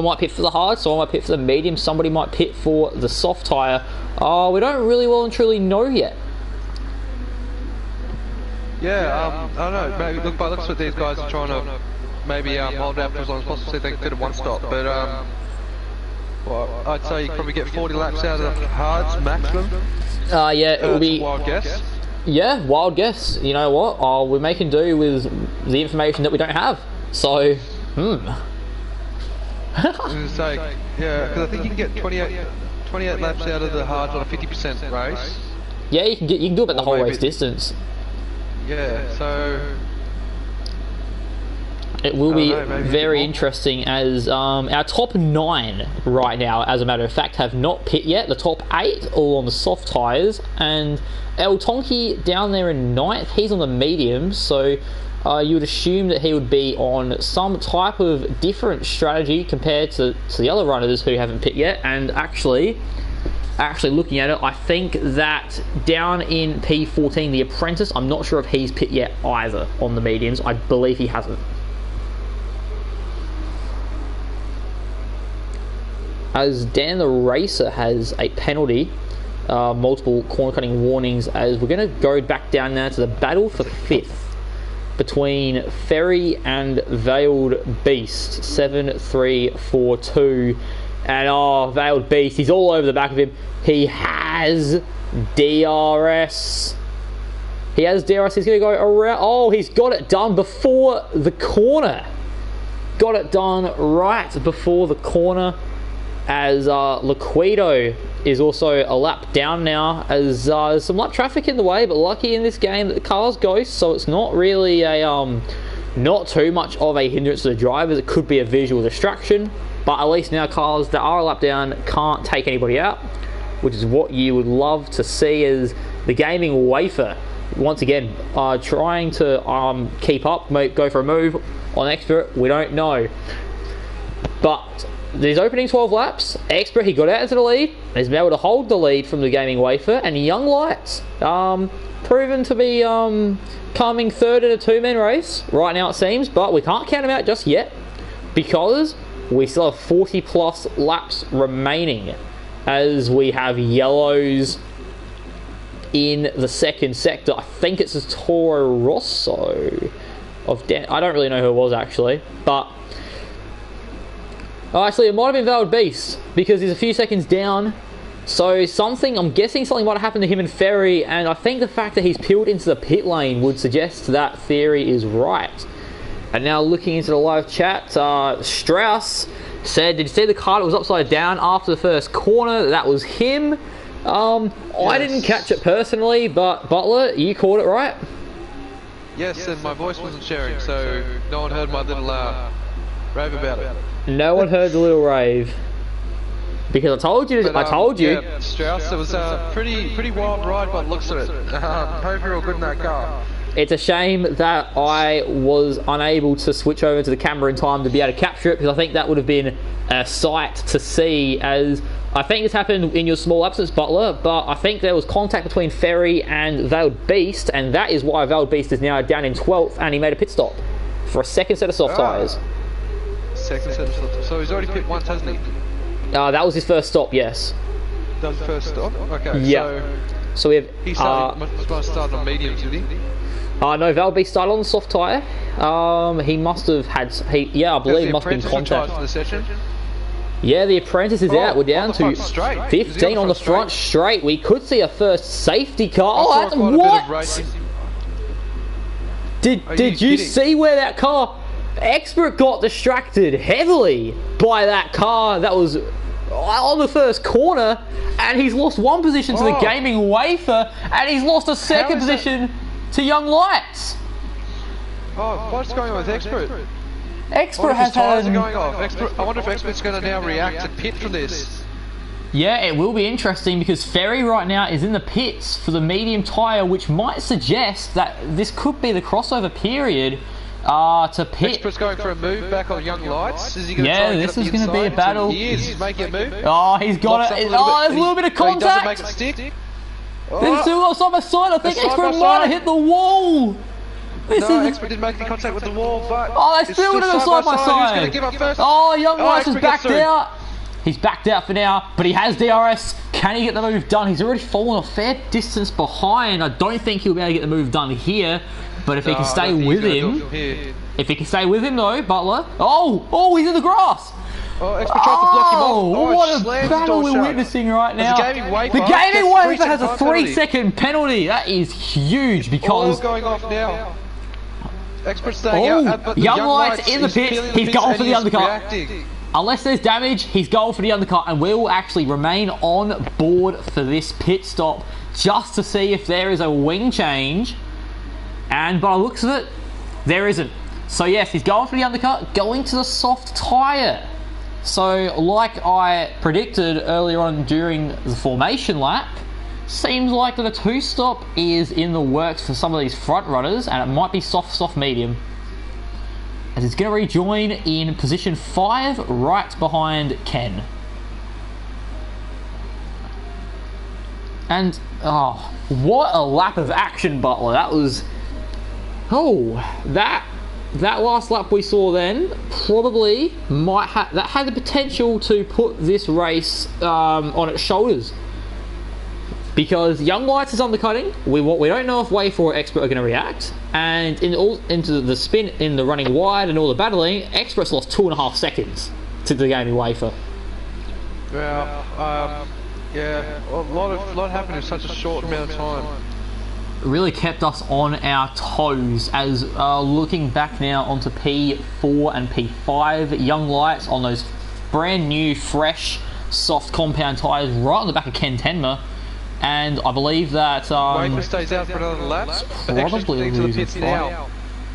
might pit for the hard, someone might pit for the medium, somebody might pit for the soft tyre. We don't really well and truly know yet. Yeah, I don't know. Maybe looks like these guys are trying to maybe hold out for as long as possible, so they can get a one stop. But well, I'd say you probably get 40 laps out of the hards maximum. Yeah, it will be a wild guess. Yeah, wild guess. You know what? We're making do with the information that we don't have. So, I was going to say, yeah, because I think you can get 28 laps out of the hards on a 50% race. Yeah, you can do about the whole race distance. Yeah, so it will be very interesting, as our top 9 right now, as a matter of fact, have not pit yet. The top 8 all on the soft tyres, and El Tonki down there in 9th, he's on the mediums, so you would assume that he would be on some type of different strategy compared to the other runners who haven't pit yet. And actually looking at it, I think that down in P14, the Apprentice, I'm not sure if he's pit yet either on the mediums. I believe he hasn't. As Dan the Racer has a penalty, multiple corner cutting warnings, as we're going to go back down now to the battle for 5th between Ferry and Veiled Beast. 7, 3, 4, 2. And Veiled Beast, he's all over the back of him. He has DRS. He's going to go around. Oh, he's got it done before the corner. Got it done right before the corner, as Liquido is also a lap down now, as there's some lap traffic in the way, but lucky in this game that the car's ghost, so it's not really a not too much of a hindrance to the drivers. It could be a visual distraction, but at least now cars that are a lap down can't take anybody out, which is what you would love to see. As the gaming wafer once again trying to keep up, go for a move on Expert. We don't know, but these opening 12 laps, Expert, he got out into the lead, he's been able to hold the lead from the gaming wafer, and Young Lights proven to be coming third in a two-man race right now, it seems, but we can't count him out just yet because we still have 40 plus laps remaining, as we have yellows in the second sector. I think it's a Toro Rosso I don't really know who it was actually, but actually it might have been Valid Beast because he's a few seconds down. So I'm guessing something might have happened to him and Ferry, and I think the fact that he's peeled into the pit lane would suggest that theory is right. And now looking into the live chat, Strauss said, did you see the car that was upside down after the first corner? That was him. Yes. I didn't catch it personally, but Butler, you caught it, right? Yes, and my voice wasn't sharing, so no one heard my little rave about it. No one heard the little rave. Because I told you, Yeah, Strauss, it was a pretty wild ride by the looks of it. Hope you're all good in that car. It's a shame that I was unable to switch over to the camera in time to be able to capture it, because I think that would have been a sight to see, as I think this happened in your small absence, Butler, but I think there was contact between Ferry and Veiled Beast, and that is why Veiled Beast is now down in 12th, and he made a pit stop for a second set of soft tyres. Second set of soft tyres. So he's already pit once, hasn't he? That was his first stop, yes. That was the first stop? Okay, yeah. So we have... He must have started on mediums, did he? No, Valby started on the soft tyre. He must have had... I believe must have been contact. For the session? Yeah, the apprentice is out. We're down to 15 on the front straight. We could see a first safety car. Oh, that's what? Did you see where that car... Expert got distracted heavily by that car that was on the first corner, and he's lost one position to the gaming wafer, and he's lost a second position to Young Lights. What's going on with Expert? Expert has had... going off. I wonder if Expert's going to now react and pit from this. Yeah, it will be interesting, because Ferry right now is in the pits for the medium tyre, which might suggest that this could be the crossover period to pit. Expert's going for a move back on Young Lights. Is he going to try and this is going to be a battle. He is. He's making a move. Oh, he's got it. There's a little bit of contact. He doesn't make it stick. They've still got side by side. I think Expert might have hit the wall. Expert didn't make any contact with the wall, but... they still would have gone side by side. Young Lights has backed out. He's backed out for now, but he has DRS. Can he get the move done? He's already fallen a fair distance behind. I don't think he'll be able to get the move done here. But if he can stay with him, though, Butler. Oh, he's in the grass. Expert tried to block him off. What a battle we're witnessing right now. The gaming wafer has a 3-second penalty. That is huge, because... going off now. Expert's staying out. But Young Lights in the pit. He's going for the undercut. Unless there's damage, he's going for the undercut, and we will actually remain on board for this pit stop just to see if there is a wing change. And by the looks of it, there isn't. So yes, he's going for the undercut, going to the soft tyre. So like I predicted earlier on during the formation lap, seems like that a 2-stop is in the works for some of these front runners, and it might be soft medium, as it's going to rejoin in position 5 right behind Ken. And what a lap of action, Butler. That was... that last lap we saw then probably that had the potential to put this race on its shoulders, because Young Lights is undercutting. We don't know if Wafer or Expert are going to react, and into the spin in the running wide and all the battling, Expert's lost 2.5 seconds to the gaming Wafer. Well, yeah, a lot happened in such a short amount of time. Really kept us on our toes, as looking back now onto P4 and P5, Young Lights on those brand new fresh soft compound tyres right on the back of Ken Tenma. And I believe that Wafer stays out for another lap. Probably to the losing pits fight. now.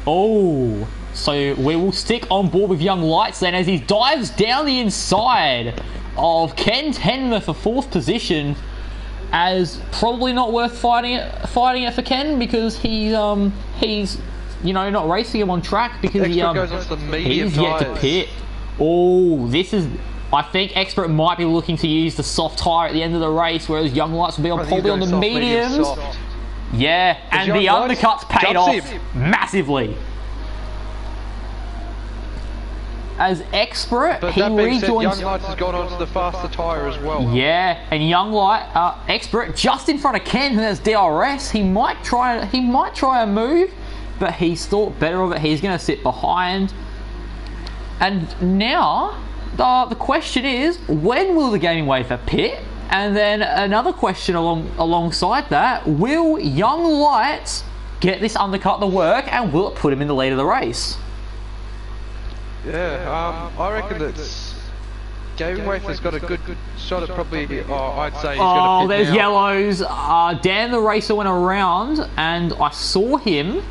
Oh, so we will stick on board with Young Lights then as he dives down the inside of Ken Tenma for 4th position, as probably not worth fighting it for Ken, because he's you know, not racing him on track because Expert goes onto the medium he's yet to tyres. pit. Oh, this is. I think Expert might be looking to use the soft tyre at the end of the race, whereas Young Lights will be on probably on the mediums. soft. Yeah, and the Young Lights undercuts paid off jumps him. massively. As Expert, But he that being said, rejoins. Young Lights has gone onto the faster tyre as well. Yeah, and Young Light, Expert just in front of Ken, who has DRS. He might try a move, but he's thought better of it. He's going to sit behind. And now the question is, when will the Gaming Wafer pit? And then another question alongside that, will Young Light get this undercut to work, and will it put him in the lead of the race? Yeah, I reckon that Gaming Wafer's got a good shot at probably, I'd say he's Oh, going to pit there's now. yellows. Dan the racer went around, and I saw him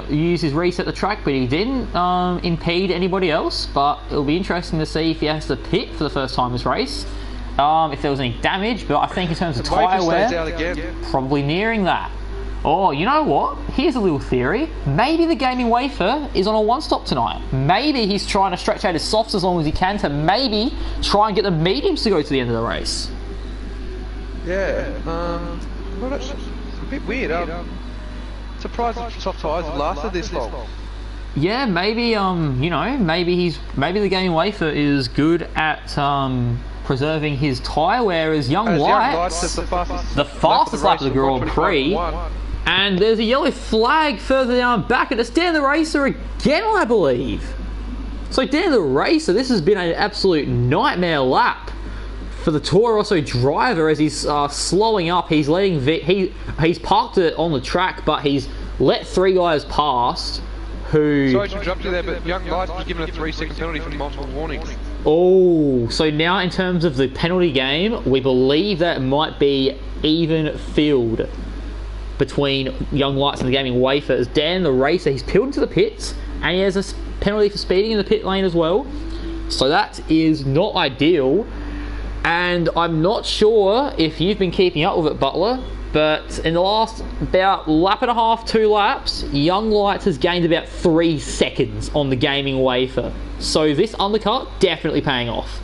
use his reset the track, but he didn't impede anybody else. But it'll be interesting to see if he has to pit for the first time this race, if there was any damage. But I think in terms of tyre Wafer stays out wear, again. probably nearing that. Oh, you know what? Here's a little theory. Maybe the Gaming Wafer is on a one-stop tonight. Maybe he's trying to stretch out his softs as long as he can to maybe try and get the mediums to go to the end of the race. Yeah, well, that's a bit weird. Surprised that soft tyres have lasted this long. Yeah, maybe you know, maybe the Gaming Wafer is good at preserving his tyre wear as Young Lights. That's the fastest lap of the Grand Prix. And there's a yellow flag further down back, and it's Dan the Racer again, I believe. So Dan the Racer, this has been an absolute nightmare lap for the Toro Rosso driver as he's slowing up. He's letting he's parked it on the track, but he's let 3 guys past. Who? Sorry to interrupt you there, but Young Lights was given a 3-second penalty for multiple warnings. Oh, so now in terms of the penalty game, we believe that it might be even field between Young Lights and the Gaming Wafer, as Dan the Racer, he's peeled into the pits, and he has a penalty for speeding in the pit lane as well. So that is not ideal, and I'm not sure if you've been keeping up with it, Butler, but in the last about lap and a half, 2 laps, Young Lights has gained about 3 seconds on the Gaming Wafer. So this undercut definitely paying off.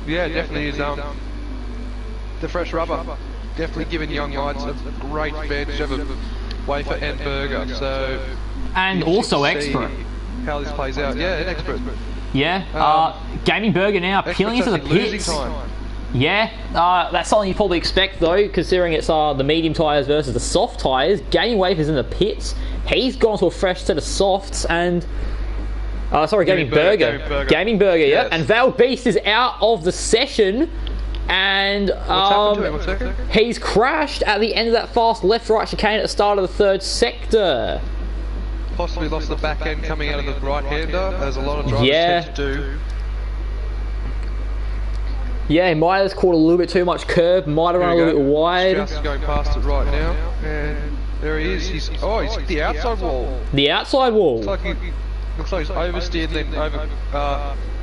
Yeah, definitely is. The fresh rubber definitely giving Young Lights a great advantage over Wafer and Burger. So And also Expert. How this plays out? Yeah, an Expert. Yeah, Gaming Burger now peeling into the Expert's actually pits. losing time. Yeah, that's something you probably expect though, considering it's the medium tyres versus the soft tyres. Gaming Wafer's in the pits. He's gone to a fresh set of softs, and Gaming Burger. Gaming Burger, yeah. Yes. And Val Beast is out of the session, and What's happened to him? he's crashed at the end of that fast left-right chicane at the start of the 3rd sector. Possibly lost the back end coming out of the right-hander, as a lot of drivers tend to do. Yeah, he might have caught a little bit too much curb, might have run a little bit wide. Just going past it right now, and there he is. He's hit the outside wall. The outside wall. Looks like he's oversteered, then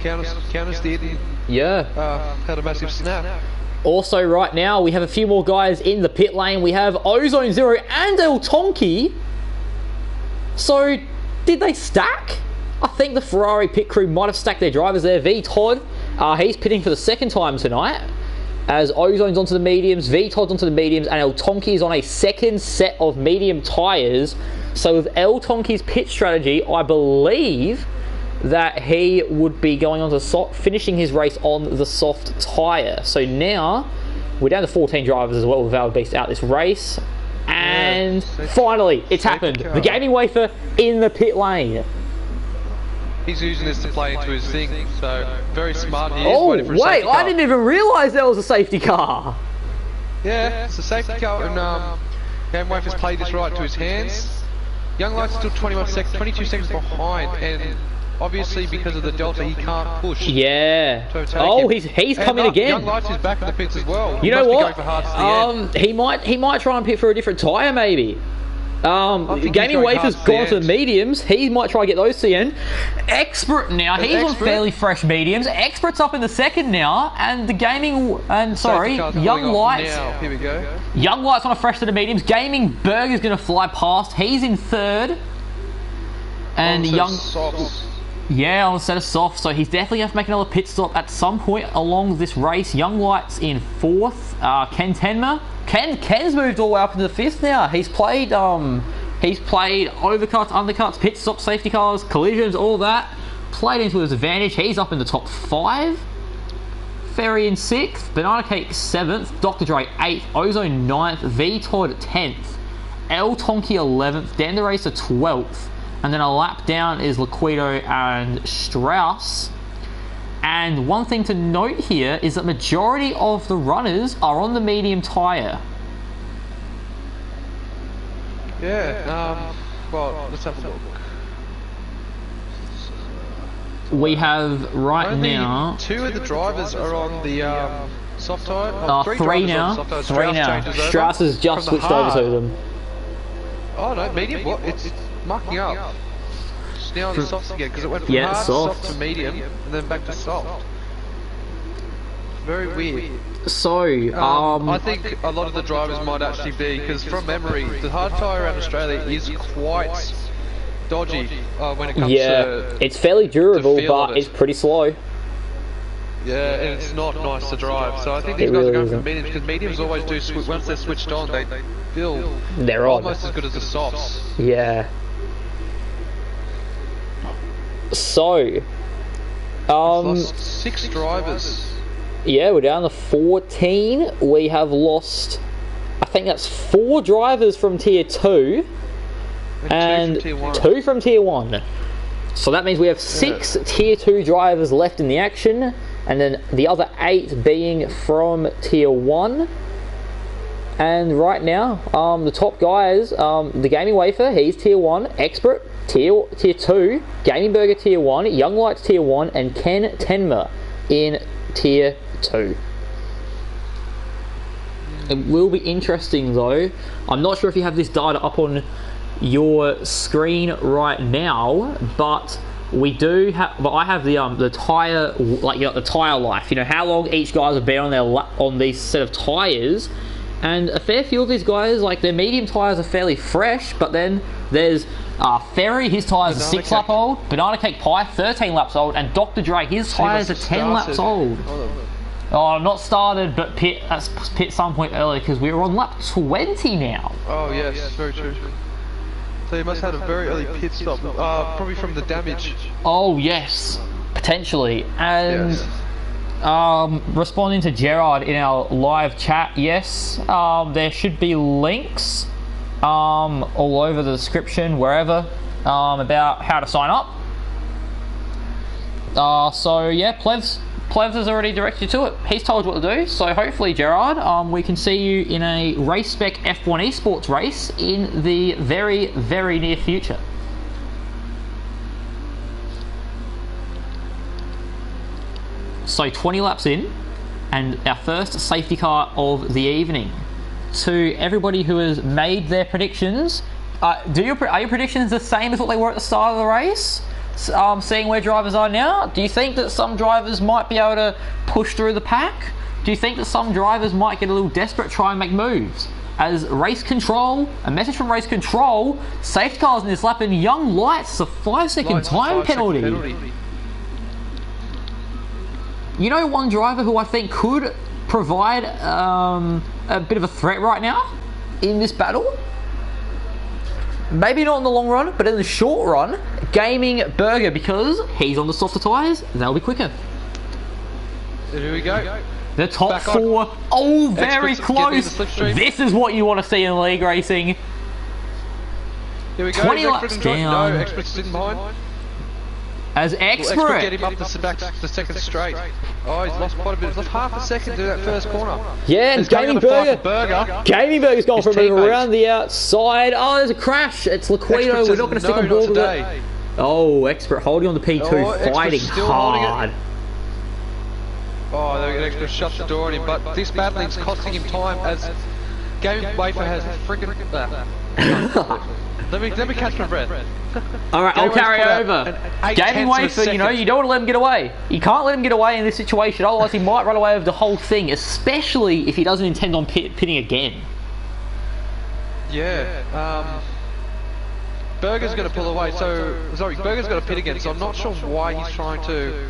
countersteered, and Yeah. had a massive snap. Also, right now, we have a few more guys in the pit lane. We have Ozone Zero and El Tonki. So, did they stack? I think the Ferrari pit crew might have stacked their drivers there. V Todd, he's pitting for the 2nd time tonight, as Ozone's onto the mediums, V Todd's onto the mediums, and El Tonki is on a 2nd set of medium tyres. So with El Tonki's pit strategy, I believe that he would be going on to finishing his race on the soft tyre. So now we're down to 14 drivers as well with Val Beast out this race. And finally, it's happened. The Gaming Wafer in the pit lane. He's using this to play into his thing, so very smart. He is Oh, waiting for a wait, safety car. I didn't even realise there was a safety car. Yeah, it's a safety car, and Game Wafer's played this right to his hands. Young Light's still 22 seconds behind, and obviously because of the delta, he can't push. Yeah. To overtake Oh, him. he's coming again. Young Lights is back in the pits as well. You know what? He He might try and pit for a different tyre maybe. Gaming Wafer's gone to the mediums. He might try and get those to the end. Expert now. He's on fairly fresh mediums. Expert's up in the second now, and the Gaming Young Lights. Here we go. Young Lights on a fresh set of mediums. Gaming Burger's going to fly past. He's in third, and on a set of softs. So he's definitely going to make another pit stop at some point along this race. Young Lights in fourth. Ken Tenma. Ken's moved all the way up into the fifth now. He's played overcuts, undercuts, pit stops, safety cars, collisions, all that. Played into his advantage. He's up in the top 5. Ferry in 6th, Banana Cake 7th, Dr. Dre 8th, Ozone 9th, V Todd 10th, El Tonki 11th, Dan the Racer 12th, and then a lap down is Liquido and Strauss. And one thing to note here is that majority of the runners are on the medium tyre. Yeah, well, let's have a look. We have now... 2 of the drivers are on the soft tyre. 3 now. 3 now. Strauss has just switched over to them. Oh no, medium? What? It's marking up. It's now on the softs again because it went from hard soft to medium and then back to soft. Very weird. So, I think a lot of the drivers might actually be, because from memory, the hard tyre around Australia is quite dodgy when it comes to... it's fairly durable, but it's pretty slow. Yeah, and it's not nice to drive. So I think these guys are going for mediums, because mediums always do, once they're switched on, they feel almost as good as the softs. Yeah. So, lost 6 drivers. Yeah, we're down to 14. We have lost, I think that's 4 drivers from Tier 2 and 2 from Tier 1. So that means we have 6 Tier 2 drivers left in the action, and then the other 8 being from Tier 1. And right now, the top guys, the Gaming Wafer, he's Tier 1, Expert, Tier 2, Gaming Burger Tier 1, Young Lights Tier 1, and Ken Tenma in Tier 2. It will be interesting though. I'm not sure if you have this data up on your screen right now, but we do have. But I have the tire, the tire life. You know how long each guys have been on these set of tires, and a fair few of these guys, like their medium tires, are fairly fresh. But then there's Ferry, his tyres are 6 laps old. Banana Cake Pie, 13 laps old, and Dr. Dre, his tyres are 10 laps old. Oh, not started, but pit some point early because we were on lap 20 now. Oh yes, very true. So you must have had a very early pit stop, probably from the damage. Oh yes, potentially. And responding to Gerard in our live chat, yes, there should be links all over the description, wherever, about how to sign up. So yeah, Plevs has already directed you to it. He's told you what to do. So hopefully, Gerard, we can see you in a race spec F1 Esports race in the very, very near future. So 20 laps in, and our first safety car of the evening. To everybody who has made their predictions, are your predictions the same as what they were at the start of the race? Seeing where drivers are now, do you think that some drivers might be able to push through the pack? Do you think that some drivers might get a little desperate, try and make moves? As race control, a message from race control, safety cars in this lap, and Young Lights, a 5-second time penalty. You know one driver who I think could provide a bit of a threat right now in this battle? Maybe not in the long run, but in the short run, Gaming Burger, because he's on the softer tyres, they'll be quicker. Here we go. The top 4, oh, very close. This is what you want to see in league racing. Here we go. 20 laps down. No, Expert's sitting behind. As Expert. Expert get him up the second straight. Oh, he's lost quite a bit. He's lost half a second to that first corner. Yeah, and Gaming Burger. Gaming Burger's gone for a move around the outside. Oh, there's a crash. It's Liquido. We're not going to stick on board with it. Oh, Expert holding on to P2, Oh, fighting still holding it. hard. Oh, they're going to shut the door on him, but this battling's costing him time as Game Wafer has freaking... let me catch my breath. Alright, I'll carry over. Gaming Wafer, you know, you don't want to let him get away. You can't let him get away in this situation, otherwise he might run away with the whole thing, especially if he doesn't intend on pitting again. Yeah, Burger's going to pull away, Burger's got to pit again, so I'm not sure why he's trying to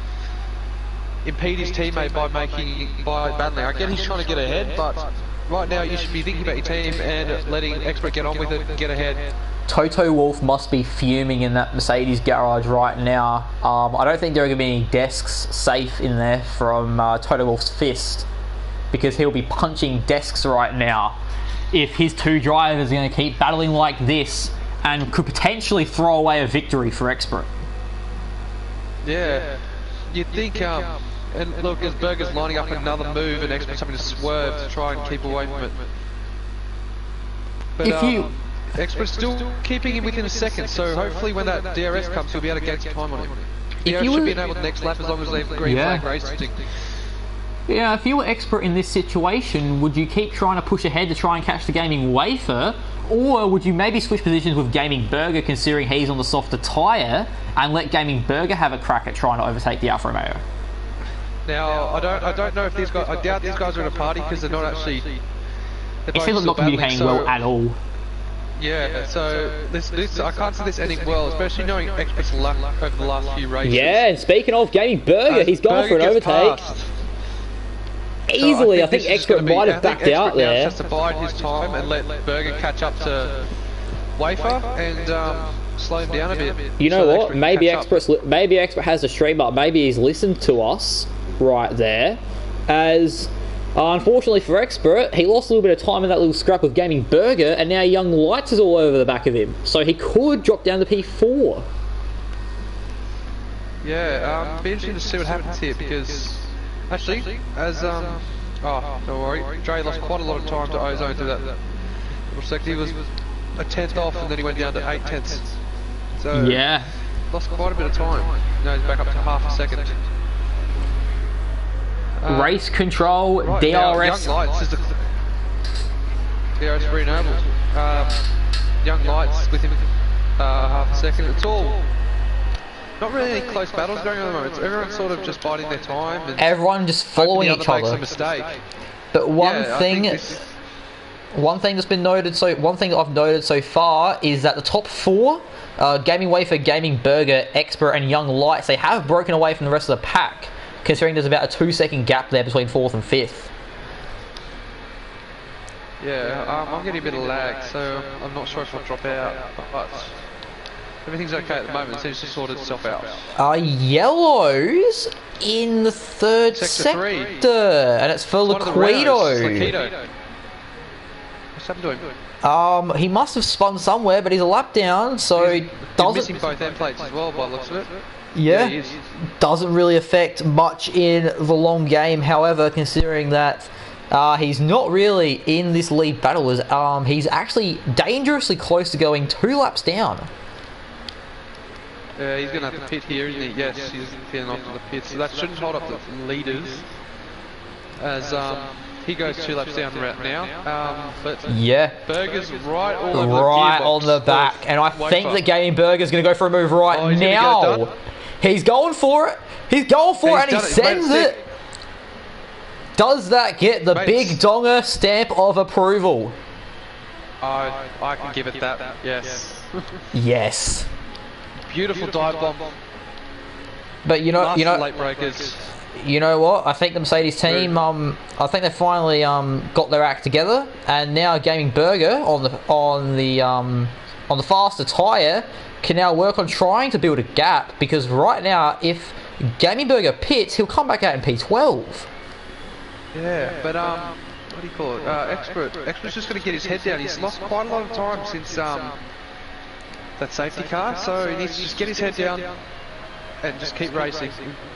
impede his teammate by battling. I get he's trying to get ahead, but right now you should be thinking about your team and letting Expert get on with it and get ahead. Toto Wolff must be fuming in that Mercedes garage right now. I don't think there are going to be any desks safe in there from Toto Wolff's fist, because he'll be punching desks right now if his two drivers are going to keep battling like this, and could potentially throw away a victory for Expert. Yeah, you'd think, and look, as Burger's lining up another move and Expert's having to swerve to try and keep away from it. But Expert's still keeping him within a second, so hopefully when that DRS comes, he'll be able to gain some time on him. DRS should be enabled next lap as long as they've green flag racing. Yeah, if you were Expert in this situation, would you keep trying to push ahead to try and catch the Gaming Wafer? Or would you maybe switch positions with Gaming Burger, considering he's on the softer tyre, and let Gaming Burger have a crack at trying to overtake the Alfa Romeo? Now, I don't know if these guys... I doubt these guys are in a party because they're not actually... It seems like not communicating well at all. Yeah, so this I can't see this ending well, especially knowing Expert's luck over the last few races. Yeah, and speaking of Gaming Burger, he's gone for an overtake. Easily, so I think Expert might have backed out there. Just to bide his time and let Burger catch up to Wafer and slow him down a bit. You know what? Maybe Expert has a stream up. Maybe he's listened to us right there. As unfortunately for Expert, he lost a little bit of time in that little scrap with Gaming Burger, and now Young Lights is all over the back of him. So he could drop down to P4. Yeah, be interesting to see what happens here because. Actually, as oh, don't worry, Dre lost quite a lot of time to Ozone through that. Looks like he was a tenth off, and then he went down to 8/10. So yeah, lost quite a bit of time. Now he's back up to half a second. Race control, right, DRS. Now, Young Lights is the DRS re-enabled. Young Lights with him half a second. It's all. Not really any close battles going on at the moment. Everyone's sort of just biding their time. And everyone just following each other. Makes a mistake. But one thing that's been noted, one thing that I've noted so far is that the top four, Gaming Wafer, Gaming Burger, Expert, and Young Lights, they have broken away from the rest of the pack, considering there's about a 2-second gap there between 4th and 5th. Yeah, I'm getting a bit of lag, so I'm not sure if I'll drop out, but. Everything's okay at the moment, it seems to sort itself out. Yellows in the 3rd sector, and it's for Liquido. What's happened to him? He must have spun somewhere, but he's a lap down, so he's missing both end plates as well by the looks of it. Yeah, doesn't really affect much in the long game, however, considering that he's not really in this lead battle, as he's actually dangerously close to going 2 laps down. He's going to have to pit here, isn't he? Yes, he's getting off to the pit, so that shouldn't hold up the leaders, as he goes 2 laps down right now. But yeah, Burger's right all over right on the back, and I think that Gaming Burger's going to go for a move right now. He's going for it. He's going for it, and he sends it. Does that get the big donger stamp of approval? I can give it that. Yes. Yes. Beautiful dive bomb. But you know, late breakers. You know what? I think the Mercedes team, I think they finally got their act together, and now Gaming Burger on the faster tyre can now work on trying to build a gap, because right now, if Gaming Burger pits, he'll come back out in P12. Yeah, but what do you call it? Expert's just going to get his head down. He's lost quite a lot of time since that safety car, so he needs to just get his head down and just keep racing.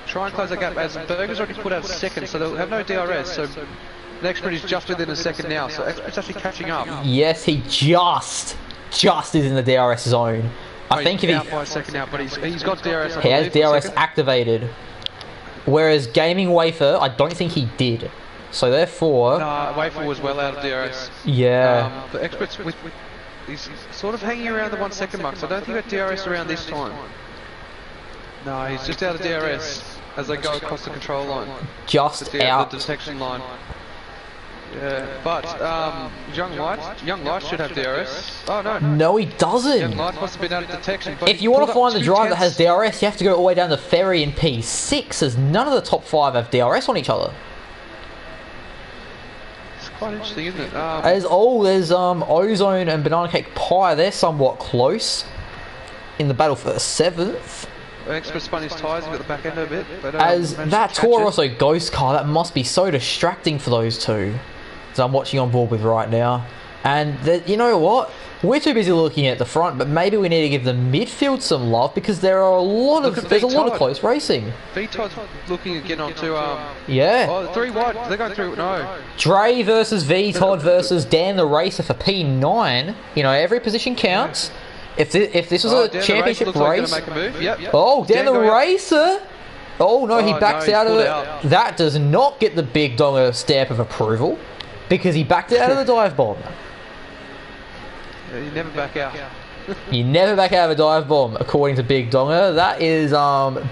Try and close that gap, as Burger's already put out a second, so they'll have no DRS, so the Expert is just within a second now, so Expert's actually catching up. Yes, he just is in the DRS zone. I think if out by a second now, but he's got DRS. he has DRS activated, whereas Gaming Wafer, I don't think he did. So therefore, no, Wafer was well out of DRS. Yeah. The experts he's sort of hanging around the 1 second mark. So I don't think he got DRS around this time. No, he's just out of DRS as they go across the control line. Just out. The detection line. Yeah, but Young Light should have DRS. Oh no. No, he doesn't. Young Light must have been out of detection. But If you want to find the driver that has DRS, you have to go all the way down to Ferry and P6, as none of the top 5 have DRS on each other. It's quite interesting, isn't it? There's Ozone and Banana Cake Pie. They're somewhat close in the battle for 7th. Expert spun his tyres, got the back end a bit. But, As that Toro Ghost car, that must be so distracting for those two. That I'm watching on board with right now. And you know what? We're too busy looking at the front, but maybe we need to give the midfield some love because there's a lot of close racing. V-Todd's looking at getting onto yeah. Oh, 3 wide. They're going through. No. Dre versus V-Todd versus Dan the Racer for P9. You know, every position counts. If this was a championship race, oh, Dan the Racer! Oh no, he backs out of it. That does not get the Big Donga stamp of approval because he backed out of the dive bomb. Yeah, you never back out. You never back out of a dive bomb, according to Big Donga. That is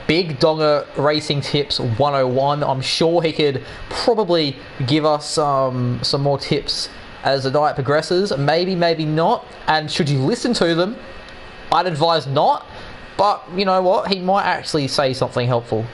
Big Donga Racing Tips 101. I'm sure he could probably give us some more tips as the night progresses. Maybe, maybe not. And should you listen to them, I'd advise not. But you know what? He might actually say something helpful.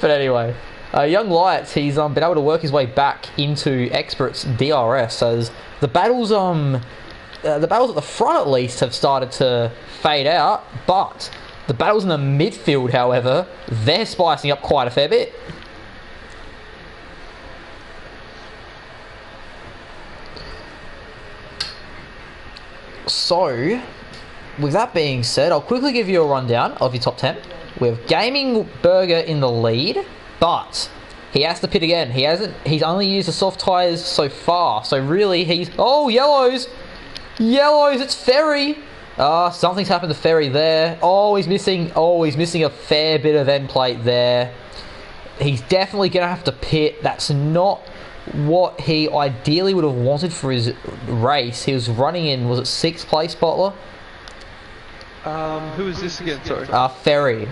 But anyway, Young Lights, he's been able to work his way back into Expert's DRS as the battles at the front at least have started to fade out, but the battles in the midfield, however, they're spicing up quite a fair bit. So, with that being said, I'll quickly give you a rundown of your top 10. We have Gaming Burger in the lead, but he has to pit again. He's only used the soft tyres so far, so really oh, yellows! Yellows, it's Ferry! Something's happened to Ferry there. Oh, he's missing a fair bit of end plate there. He's definitely going to have to pit. That's not what he ideally would have wanted for his race. He was running in, was it 6th place, Bottler? Who is this again, sorry? Ferry.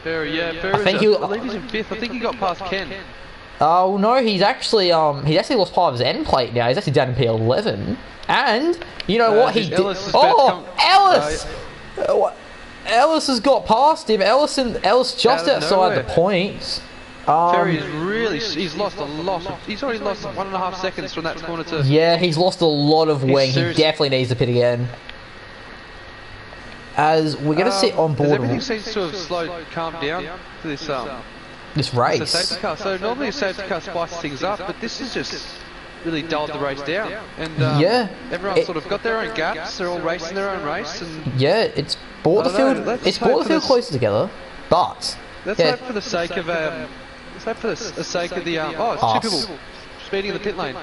Ferry, yeah, Ferry. I believe he's in 5th. I think he got past Ken. Oh no, he's actually lost part of his end plate now. He's actually down in P11. And you know what he did? Ellis! Ellis has got past him. Ellis just outside the points. Ferry is he's lost a lot. He's already lost 1.5 seconds from that corner to. Yeah, he's lost a lot of wing. He definitely needs to pit again. As we're going to sit on board. Everything seems to have calmed down for this this race. It's a safety car. So normally a safety car spices things up, but this is just really dulled the race down. And yeah, everyone's sort of got their own gaps. They're all racing their own race. And yeah, it's brought the field. It's brought the field closer together. But let's hope for the sake of let's hope for the sake of the it's 2 people speeding in the pit lane.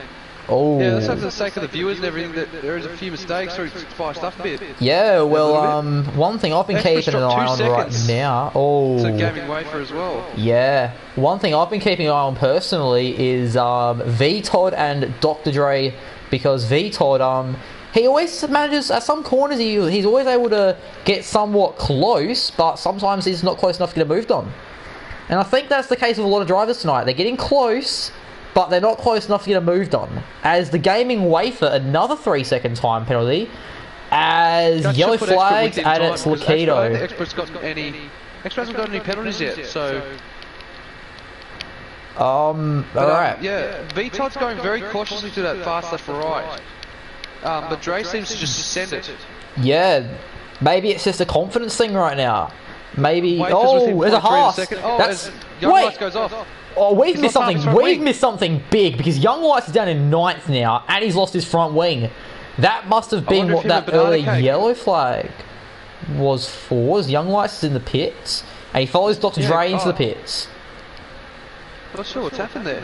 Oh. Yeah, let's hope for the sake of the viewers and everything that there is a few mistakes or it's spiced up a bit. Yeah, well, one thing I've been keeping an eye on right now. Oh. It's a Gaming Wafer as well. Yeah. One thing I've been keeping an eye on personally is V-Todd and Dr. Dre, because V-Todd, he always manages, at some corners, he's always able to get somewhat close, but sometimes he's not close enough to get it moved on. And I think that's the case with a lot of drivers tonight. They're getting close, but they're not close enough to get it moved on. As the Gaming Wafer, another 3-second time penalty, as yellow flags and it's Lakido. I don't think Experts haven't got any penalties yet, so. Alright. Yeah, V-Todd's going very cautiously to that fast left for right. But Dre seems to just send it. Yeah, maybe it's just a confidence thing right now. Maybe. Wait, there's a Haas. That's Young Lights goes off. Oh, we've missed something. We've missed something big because Young Lights is down in 9th now, and he's lost his front wing. That must have been what that early yellow flag was for. Young Lights is in the pits, and he follows Dr. Dre into the pits. Not sure what's happened there.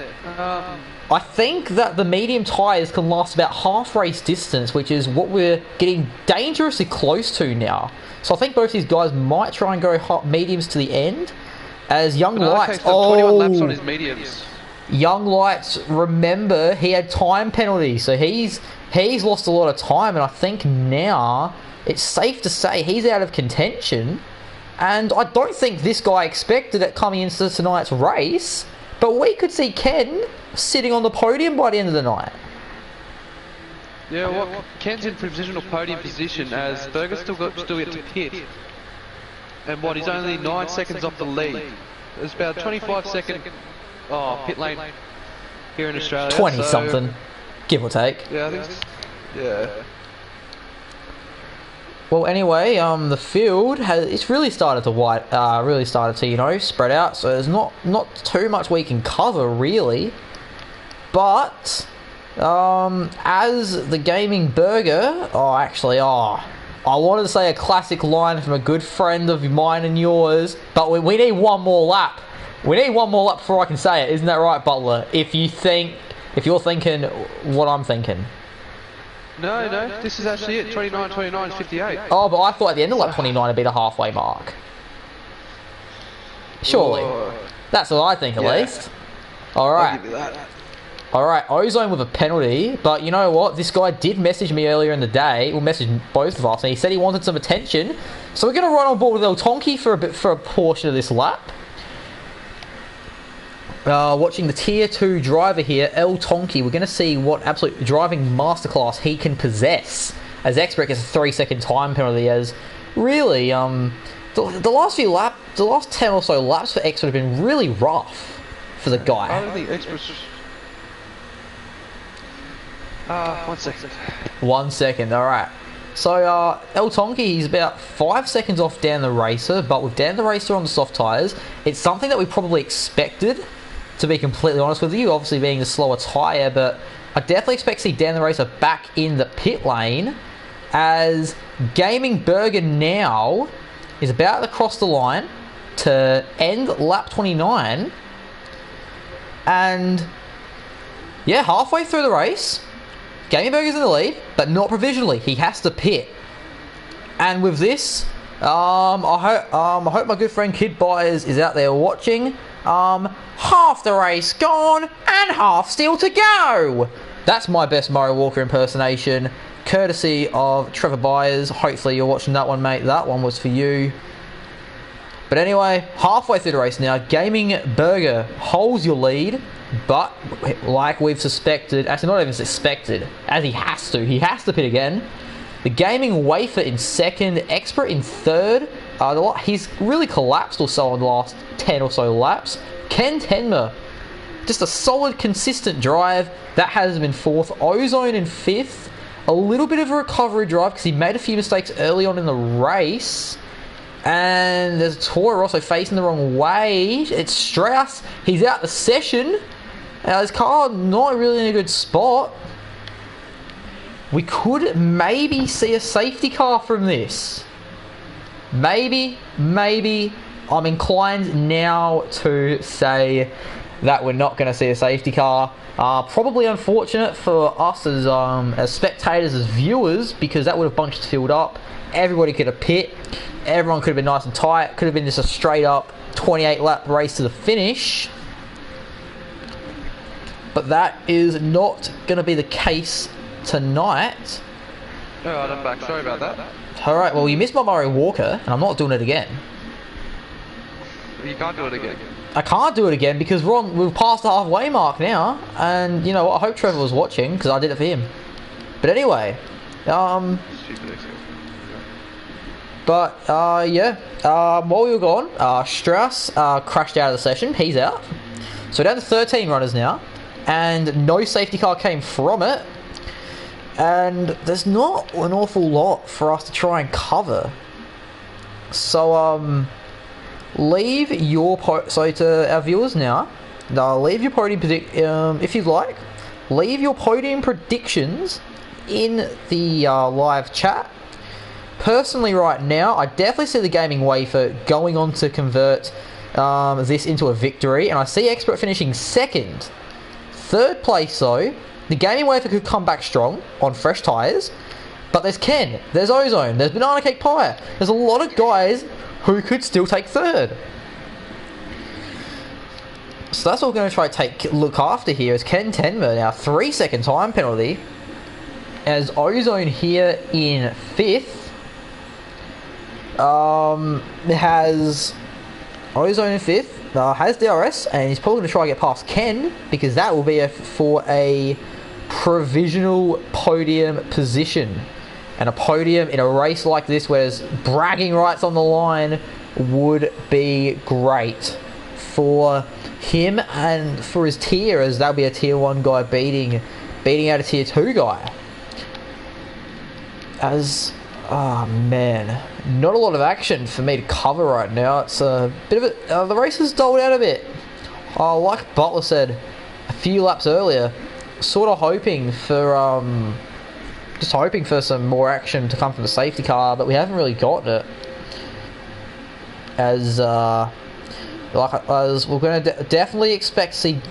I think that the medium tyres can last about half race distance, which is what we're getting dangerously close to now. So I think both these guys might try and go hot mediums to the end. As Young Lights... 21 laps on his mediums. Young Lights, remember, he had time penalties, so he's lost a lot of time, and I think now it's safe to say he's out of contention. And I don't think this guy expected it coming into tonight's race, but we could see Ken sitting on the podium by the end of the night. Yeah, well, Ken's in provisional podium position as Berger's still yet to pit. And he's only 9 seconds off the lead. There's about 25 second pit lane here in Australia. 20 something, give or take. Yeah, I think yeah. Well, anyway, the field it's really started to spread out. So there's not too much we can cover really. But as the gaming burger, I wanted to say a classic line from a good friend of mine and yours, but we need one more lap. We need one more lap before I can say it. Isn't that right, Butler? If you're thinking what I'm thinking. No, this is actually it. 29 is 58. Oh, but I thought at the end of lap 29 would be the halfway mark. Surely. That's what I think, at least. Alright. I'll give you that. Alright, Ozone with a penalty, but you know what? This guy did message me earlier in the day, or message both of us, and he said he wanted some attention. So we're going to run on board with El Tonki for a portion of this lap. Watching the Tier 2 driver here, El Tonki, we're going to see what absolute driving masterclass he can possess. As Expert gets a 3-second time penalty, as really, the last 10 or so laps for Expert have been really rough for the guy. I don't think Expert's... 1 second. 1 second, alright. So, El Tonki, he's about 5 seconds off Dan the Racer, but with Dan the Racer on the soft tyres, it's something that we probably expected, to be completely honest with you, obviously being the slower tyre, but I definitely expect to see Dan the Racer back in the pit lane, as Gaming Burger now is about to cross the line to end lap 29, and yeah, halfway through the race, Gaming Burger's in the lead, but not provisionally. He has to pit. And with this, I hope my good friend Kid Byers is out there watching. Half the race gone and half still to go. That's my best Murray Walker impersonation, courtesy of Trevor Byers. Hopefully you're watching that one, mate. That one was for you. But anyway, halfway through the race now, Gaming Burger holds your lead. But, like we've suspected, actually not even suspected, as he has to pit again. The Gaming Wafer in second, Expert in third. He's really collapsed or so in the last 10 or so laps. Ken Tenma, just a solid, consistent drive. That has him in fourth. Ozone in fifth. A little bit of a recovery drive because he made a few mistakes early on in the race. And there's Tor also facing the wrong way. It's Strauss. He's out the session. His car not really in a good spot. We could maybe see a safety car from this. Maybe. I'm inclined now to say that we're not going to see a safety car. Probably unfortunate for us as spectators, as viewers, because that would have bunched the field up. Everybody could have pit. Everyone could have been nice and tight. Could have been just a straight up 28 lap race to the finish. But that is not going to be the case tonight. Alright, I'm back. Sorry about that. Alright, well, you missed my Murray Walker, and I'm not doing it again. You can't do it again. I can't do it again because we've passed the halfway mark now. And, you know what, I hope Trevor was watching because I did it for him. But anyway, while we were gone, Strauss crashed out of the session. He's out. So down to 13 runners now. And no safety car came from it. And there's not an awful lot for us to try and cover. So, leave your... So to our viewers now, leave your podium... if you'd like, leave your podium predictions in the live chat. Personally, right now, I definitely see the Gaming Wafer going on to convert this into a victory. And I see Expert finishing second. Third place though, the Gaming Wafer could come back strong on fresh tyres, but there's Ken, there's Ozone, there's Banana Cake Pie. There's a lot of guys who could still take third. So that's what we're going to try to look after here is Ken Tenma now, 3-second time penalty. As Ozone here in 5th. Has Ozone in 5th, has DRS, and he's probably going to try and get past Ken, because that will be for a provisional podium position. And a podium in a race like this where there's bragging rights on the line would be great for him and for his tier, as that'll be a tier 1 guy beating out a tier 2 guy. As, oh man, not a lot of action for me to cover right now. It's a bit of the race has dulled out a bit. Like Butler said a few laps earlier, sort of hoping for just hoping for some more action to come from the safety car, but we haven't really gotten it. As we're going to definitely expect to see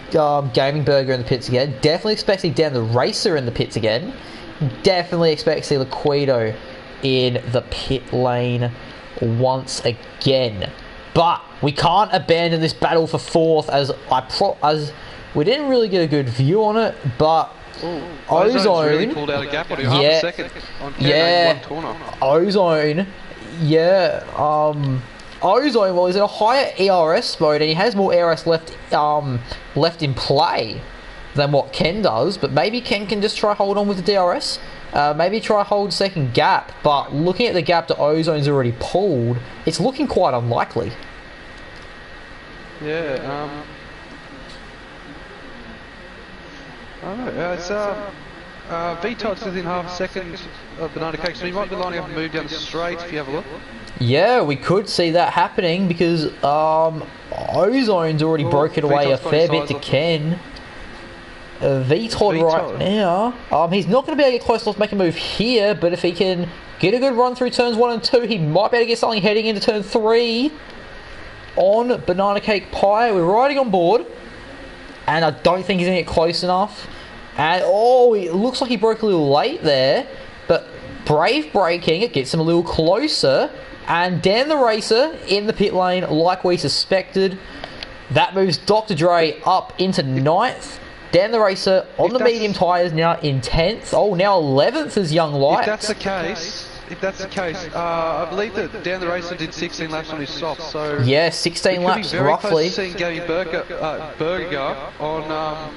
Gaming Burger in the pits again. Definitely expect to see Dan the Racer in the pits again. Definitely expect to see Liquido in the pit lane once again. But we can't abandon this battle for 4th, as we didn't really get a good view on it, but Ozone really pulled out a gap on half a second on one corner. Ozone, Ozone, well, he's in a higher ERS mode and he has more ERS left in play than what Ken does, but maybe Ken can just try hold on with the DRS. Maybe try hold second gap, but looking at the gap that Ozone's already pulled, it's looking quite unlikely. Yeah, I don't know, it's VTOD's within half a second of Banana Cake, so he might be lining up and move down the straight if you have a look. Yeah, we could see that happening because Ozone's already broken away a fair bit to Ken. VTOD right now, he's not going to be able to get close enough to make a move here, but if he can get a good run through turns 1 and 2, he might be able to get something heading into turn 3 on Banana Cake Pie. We're riding on board, and I don't think he's going to get close enough. And it looks like he broke a little late there, but brave braking, it gets him a little closer, and Dan the Racer in the pit lane like we suspected. That moves Dr. Dre up into 9th. Dan the Racer on the medium tyres now in 10th. Oh, now 11th is Young Light. If that's the case, I believe that Dan the Racer did 16 laps on his soft, so... Yeah, 16 laps roughly. Close to seeing Gary Burger on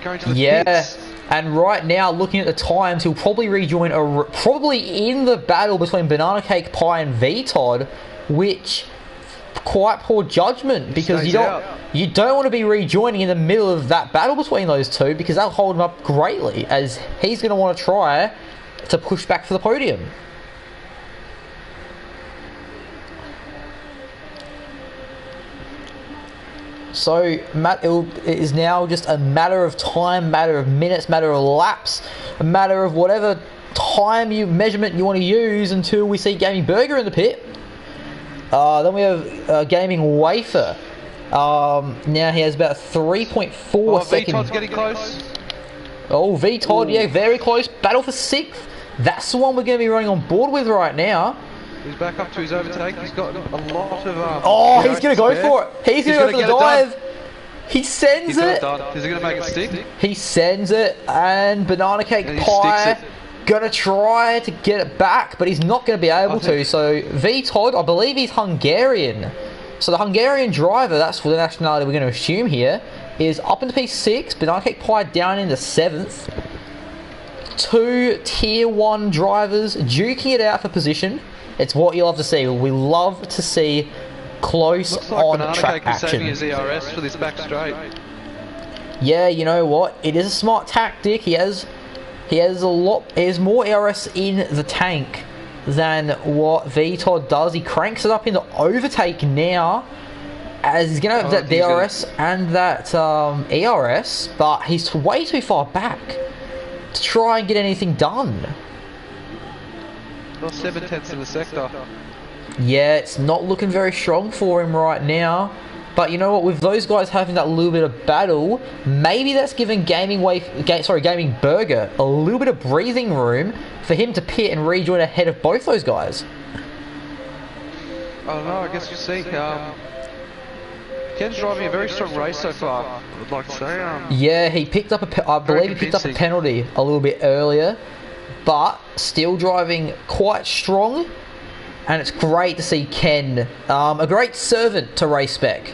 going to the pits. And right now, looking at the times, he'll probably rejoin probably in the battle between Banana Cake Pie and VTOD, which quite poor judgment, because you don't want to be rejoining in the middle of that battle between those two, because that'll hold him up greatly, as he's going to want to try to push back for the podium. So it is now just a matter of time, matter of minutes, matter of laps, a matter of whatever time measurement you want to use until we see Gaming Burger in the pit. Then we have Gaming Wafer. Now he has about 3.4 seconds. VTOD's getting close. Oh, VTOD, yeah, very close. Battle for 6th. That's the one we're going to be running on board with right now. He's back up to his overtake. He's got a lot of... he's going to go for it. He's going to go for the dive. He sends it. Is he going to make it stick? He sends it, and Banana Cake Pie going to try to get it back, but he's not going to be able to. So VTOD, I believe he's Hungarian. So the Hungarian driver, that's for the nationality we're going to assume here, is up into P6, Banana Cake Pie down into 7th. 2 tier 1 drivers duking it out for position. It's what you love to see. We love to see close on track action. Saving his ERS for this back straight. Yeah, you know what? It is a smart tactic. He has more ERS in the tank than what VTOD does. He cranks it up into overtake now, as he's going to have that DRS and that ERS, but he's way too far back to try and get anything done. Lost 7/10 in the sector. Yeah, it's not looking very strong for him right now. But you know what? With those guys having that little bit of battle, maybe that's given Gaming Burger a little bit of breathing room for him to pit and rejoin ahead of both those guys. I don't know. I guess we'll see. Ken's driving a very strong race so far, I would like to say. Yeah, he picked up I believe he picked up a penalty a little bit earlier, but still driving quite strong, and it's great to see Ken, a great servant to race Spec.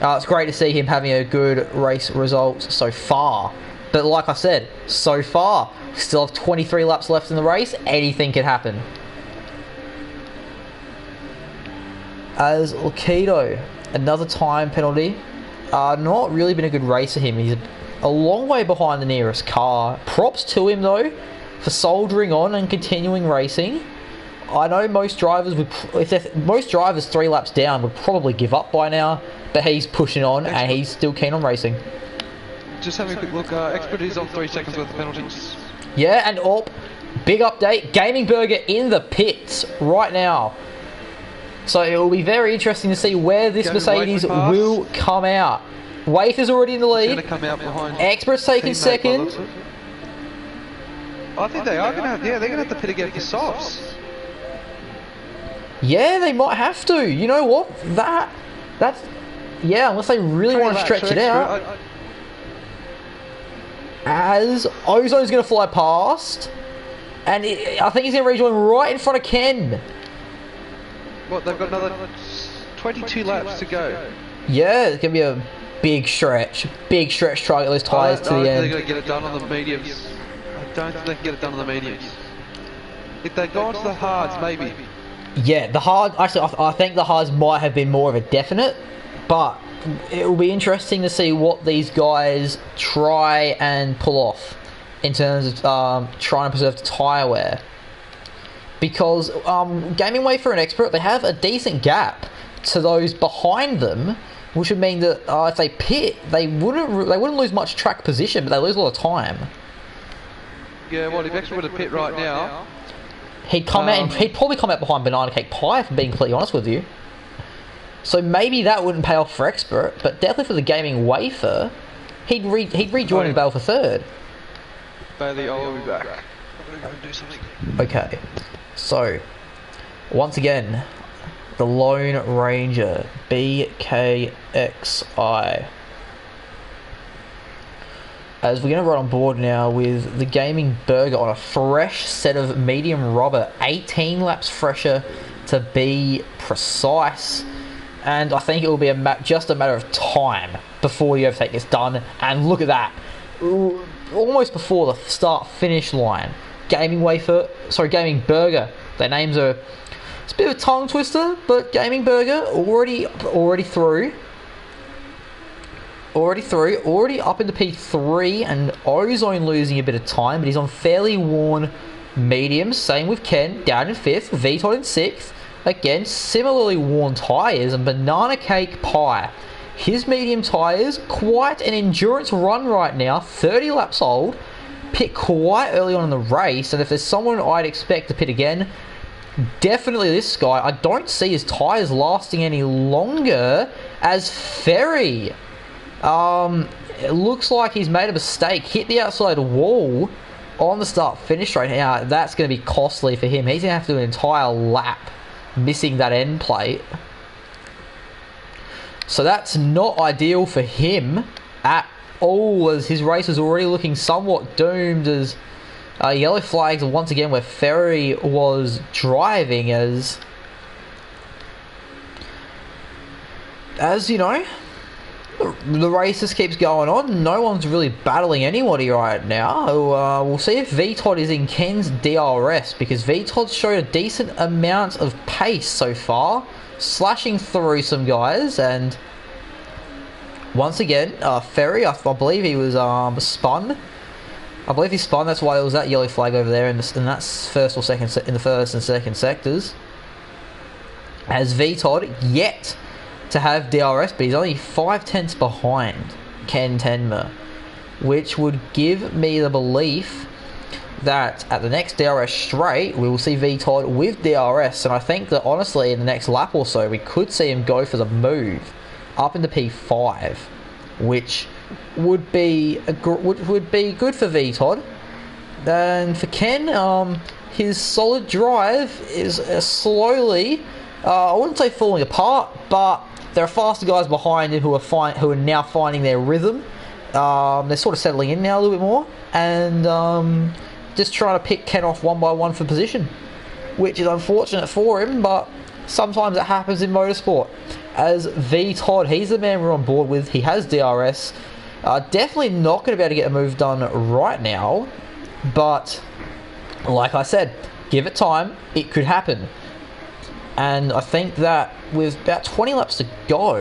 It's great to see him having a good race result so far. But like I said, so far, we still have 23 laps left in the race, anything can happen. As Lukido, another time penalty. Not really been a good race for him. He's a long way behind the nearest car. Props to him though for soldiering on and continuing racing. I know most drivers most drivers 3 laps down would probably give up by now, but he's pushing on and he's still keen on racing. Just having a quick look. Expert is on 3 seconds worth of penalties. Yeah, and big update. Gaming Burger in the pits right now. So it will be very interesting to see where this Mercedes will come out. Waif is already in the lead. Come out behind. Expert's taking second. I think they are going to have, they're going to have to pit again for softs. Yeah, they might have to. You know what? That's unless they really want to stretch it out. As Ozone's going to fly past, and I think he's going to rejoin right in front of Ken. What, they've got another 22 laps to go. Yeah, it's going to be a big stretch. Big stretch try to get those tyres to the end. They're going to get it done on the mediums. I don't think they can get it done on the mediums. If they go onto the hards, maybe. Yeah, the hard. Actually, I think the hards might have been more of a definite, but it will be interesting to see what these guys try and pull off in terms of trying to preserve the tyre wear. Because Gaming Wafer and Expert, they have a decent gap to those behind them, which would mean that if they pit, they wouldn't lose much track position, but they lose a lot of time. Yeah, well, if Expert were to pit right now, he'd come out and he'd probably come out behind Banana Cake Pie, if I'm being completely honest with you. So maybe that wouldn't pay off for Expert, but definitely for the Gaming Wafer, he'd rejoin the battle for third. Bailey, I'll be back. I'm going to go do something. Okay, so once again, the Lone Ranger BKXI. As we're going to run on board now with the Gaming Burger on a fresh set of medium rubber, 18 laps fresher to be precise. And I think it will be just a matter of time before the overtake gets done. And look at that. Almost before the start-finish line. Gaming Burger. Their names are... It's a bit of a tongue twister, but Gaming Burger already through. Already up into P3, and Ozone losing a bit of time, but he's on fairly worn mediums. Same with Ken, down in 5th, VTOD in 6th. Again, similarly worn tyres, and Banana Cake Pie. His medium tyres, quite an endurance run right now, 30 laps old, pit quite early on in the race, and if there's someone I'd expect to pit again, definitely this guy. I don't see his tyres lasting any longer as Ferry. It looks like he's made a mistake, hit the outside wall on the start finish right now. That's going to be costly for him. He's going to have to do an entire lap missing that end plate. So that's not ideal for him at all, as his race is already looking somewhat doomed, as yellow flags once again where Ferry was driving, as you know, the race just keeps going on. No one's really battling anybody right now. We'll see if VTOD is in Ken's DRS, because VTOD showed a decent amount of pace so far, slashing through some guys. And once again, Ferry, I believe he was spun. I believe he spun. That's why there was that yellow flag over there, and that's first or second in the first and second sectors. As VTOD yet to have DRS, but he's only 5/10 behind Ken Tenma, which would give me the belief that at the next DRS straight we will see VTOD with DRS, and I think that honestly in the next lap or so we could see him go for the move, up into P5, which would be would be good for VTOD. And for Ken, his solid drive is slowly, I wouldn't say falling apart, but there are faster guys behind him who are now finding their rhythm. They're sort of settling in now a little bit more, and just trying to pick Ken off one by one for position, which is unfortunate for him, but sometimes it happens in motorsport. As VTOD, he's the man we're on board with. He has DRS. Definitely not going to be able to get a move done right now, but like I said, give it time, it could happen. And I think that with about 20 laps to go,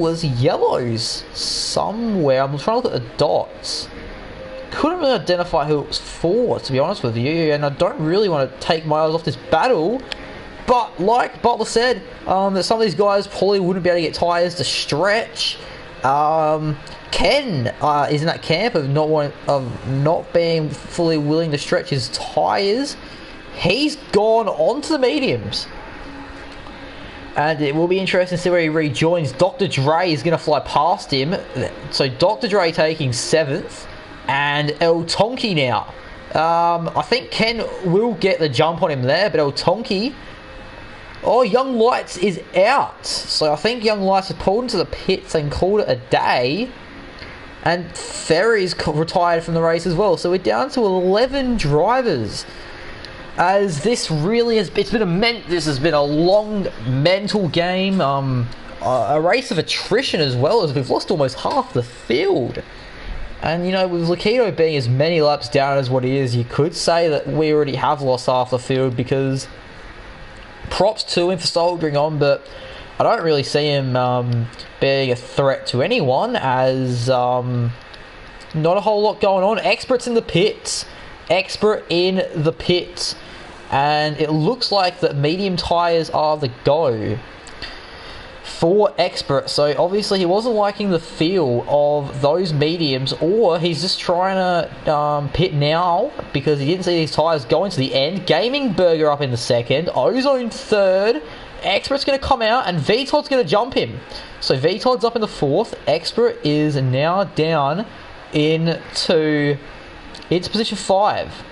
there's yellows somewhere. I'm trying to look at the dots. Couldn't really identify who it was for, to be honest with you, and I don't really want to take my eyes off this battle. But like Butler said, that some of these guys probably wouldn't be able to get tyres to stretch. Ken is in that camp of not being fully willing to stretch his tyres. He's gone onto the mediums. And it will be interesting to see where he rejoins. Dr. Dre is going to fly past him. So Dr. Dre taking 7th. And El Tonki now. I think Ken will get the jump on him there. But El Tonki... Young Lights is out. So I think Young Lights has pulled into the pits and called it a day. And Ferry's retired from the race as well. So we're down to 11 drivers. As this really has this has been a long mental game, a race of attrition as well, as we've lost almost half the field. And you know, with Lakito being as many laps down as what he is, you could say that we already have lost half the field, because props to him for soldiering on, but I don't really see him being a threat to anyone, as not a whole lot going on. Expert's in the pits. Expert in the pits, and it looks like that medium tyres are the go for Expert. So obviously he wasn't liking the feel of those mediums, or he's just trying to pit now because he didn't see these tyres going to the end. Gaming Burger up in the second, Ozone third. Expert's going to come out and VTOD's going to jump him. So VTOD's up in the fourth. Expert is now down into position 5.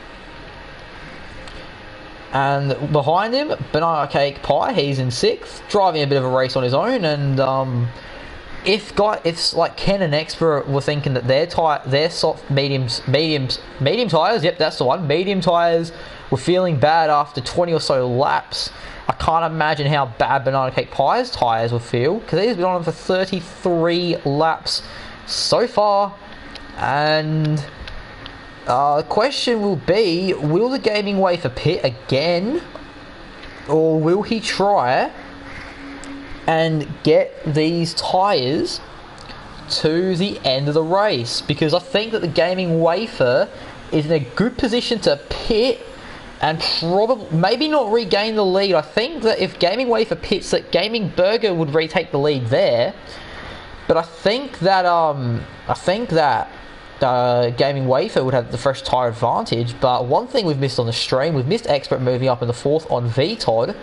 And behind him, Banana Cake Pie, he's in 6th, driving a bit of a race on his own. And if like Ken and Expert were thinking that their soft medium tyres, yep, that's the one, medium tyres were feeling bad after 20 or so laps, I can't imagine how bad Banana Cake Pie's tyres will feel, because he's been on them for 33 laps so far. And the question will be, will the Gaming Wafer pit again, or will he try and get these tyres to the end of the race? Because I think that the Gaming Wafer is in a good position to pit and probably maybe not regain the lead. I think that if Gaming Wafer pits, that Gaming Burger would retake the lead there. But I think that Gaming Wafer would have the fresh tyre advantage. But one thing we've missed on the stream, we've missed Expert moving up in the 4th on VTOD,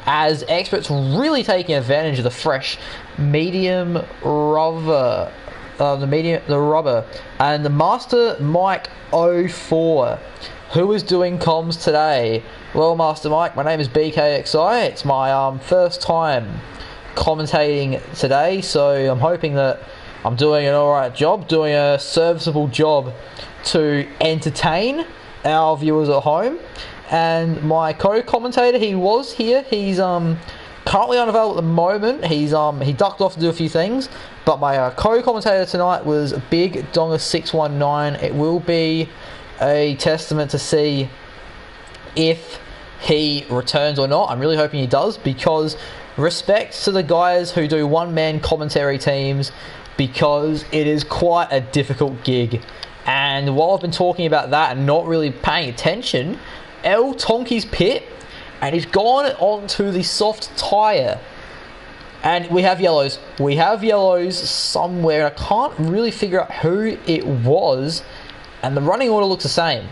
as Expert's really taking advantage of the fresh medium rubber, the rubber. And the Master Mike 04, who is doing comms today? Well, Master Mike, my name is BKXI. It's my first time commentating today, so I'm hoping that I'm doing an alright job, doing a serviceable job to entertain our viewers at home. And my co-commentator, he was here. He's currently unavailable at the moment. He ducked off to do a few things. But my co-commentator tonight was Big Donga 619. It will be a testament to see if he returns or not. I'm really hoping he does, because respect to the guys who do one-man commentary teams, because it is quite a difficult gig. And while I've been talking about that and not really paying attention, El Tonki's pit, and he's gone onto the soft tyre. And we have yellows. We have yellows somewhere. I can't really figure out who it was. And the running order looks the same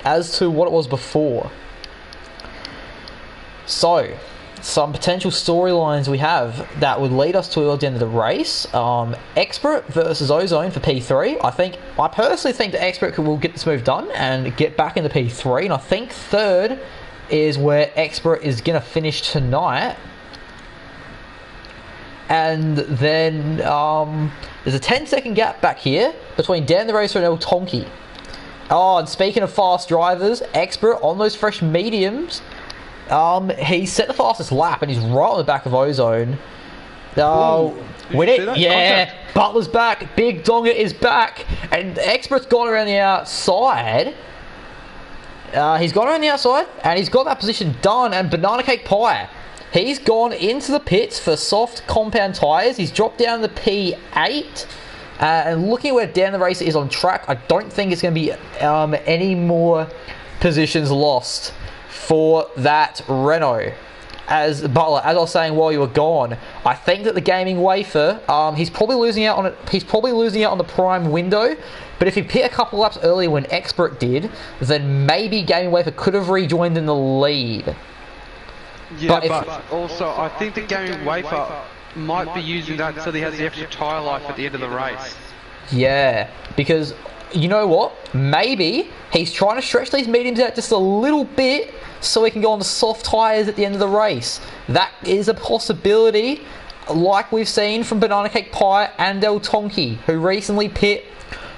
as to what it was before. So, some potential storylines we have that would lead us towards the end of the race. Expert versus Ozone for P3. I personally think that Expert will get this move done and get back into P3, and I think third is where Expert is going to finish tonight. And then there's a 10-second gap back here between Dan the Racer and El Tonki. Oh, and speaking of fast drivers, Expert on those fresh mediums. He set the fastest lap and he's right on the back of Ozone. Win it? Yeah. Contact. Butler's back. Big Donga is back. And Expert's gone around the outside. He's gone around the outside and he's got that position done. And Banana Cake Pie, he's gone into the pits for soft compound tyres. He's dropped down the P8. And looking at where Dan the Racer is on track, I don't think it's going to be any more positions lost for that Renault. As Butler, as I was saying while you were gone, I think that the Gaming Wafer, he's probably losing out on it. He's probably losing out on the prime window. But if he hit a couple laps earlier when Expert did, then maybe Gaming Wafer could have rejoined in the lead. Yeah, but also I think the Gaming Wafer might be using that so he has the extra tyre life at the end of the race. Yeah, because you know what? Maybe he's trying to stretch these mediums out just a little bit so he can go on the soft tyres at the end of the race. That is a possibility, like we've seen from Banana Cake Pie and El Tonki, who recently pit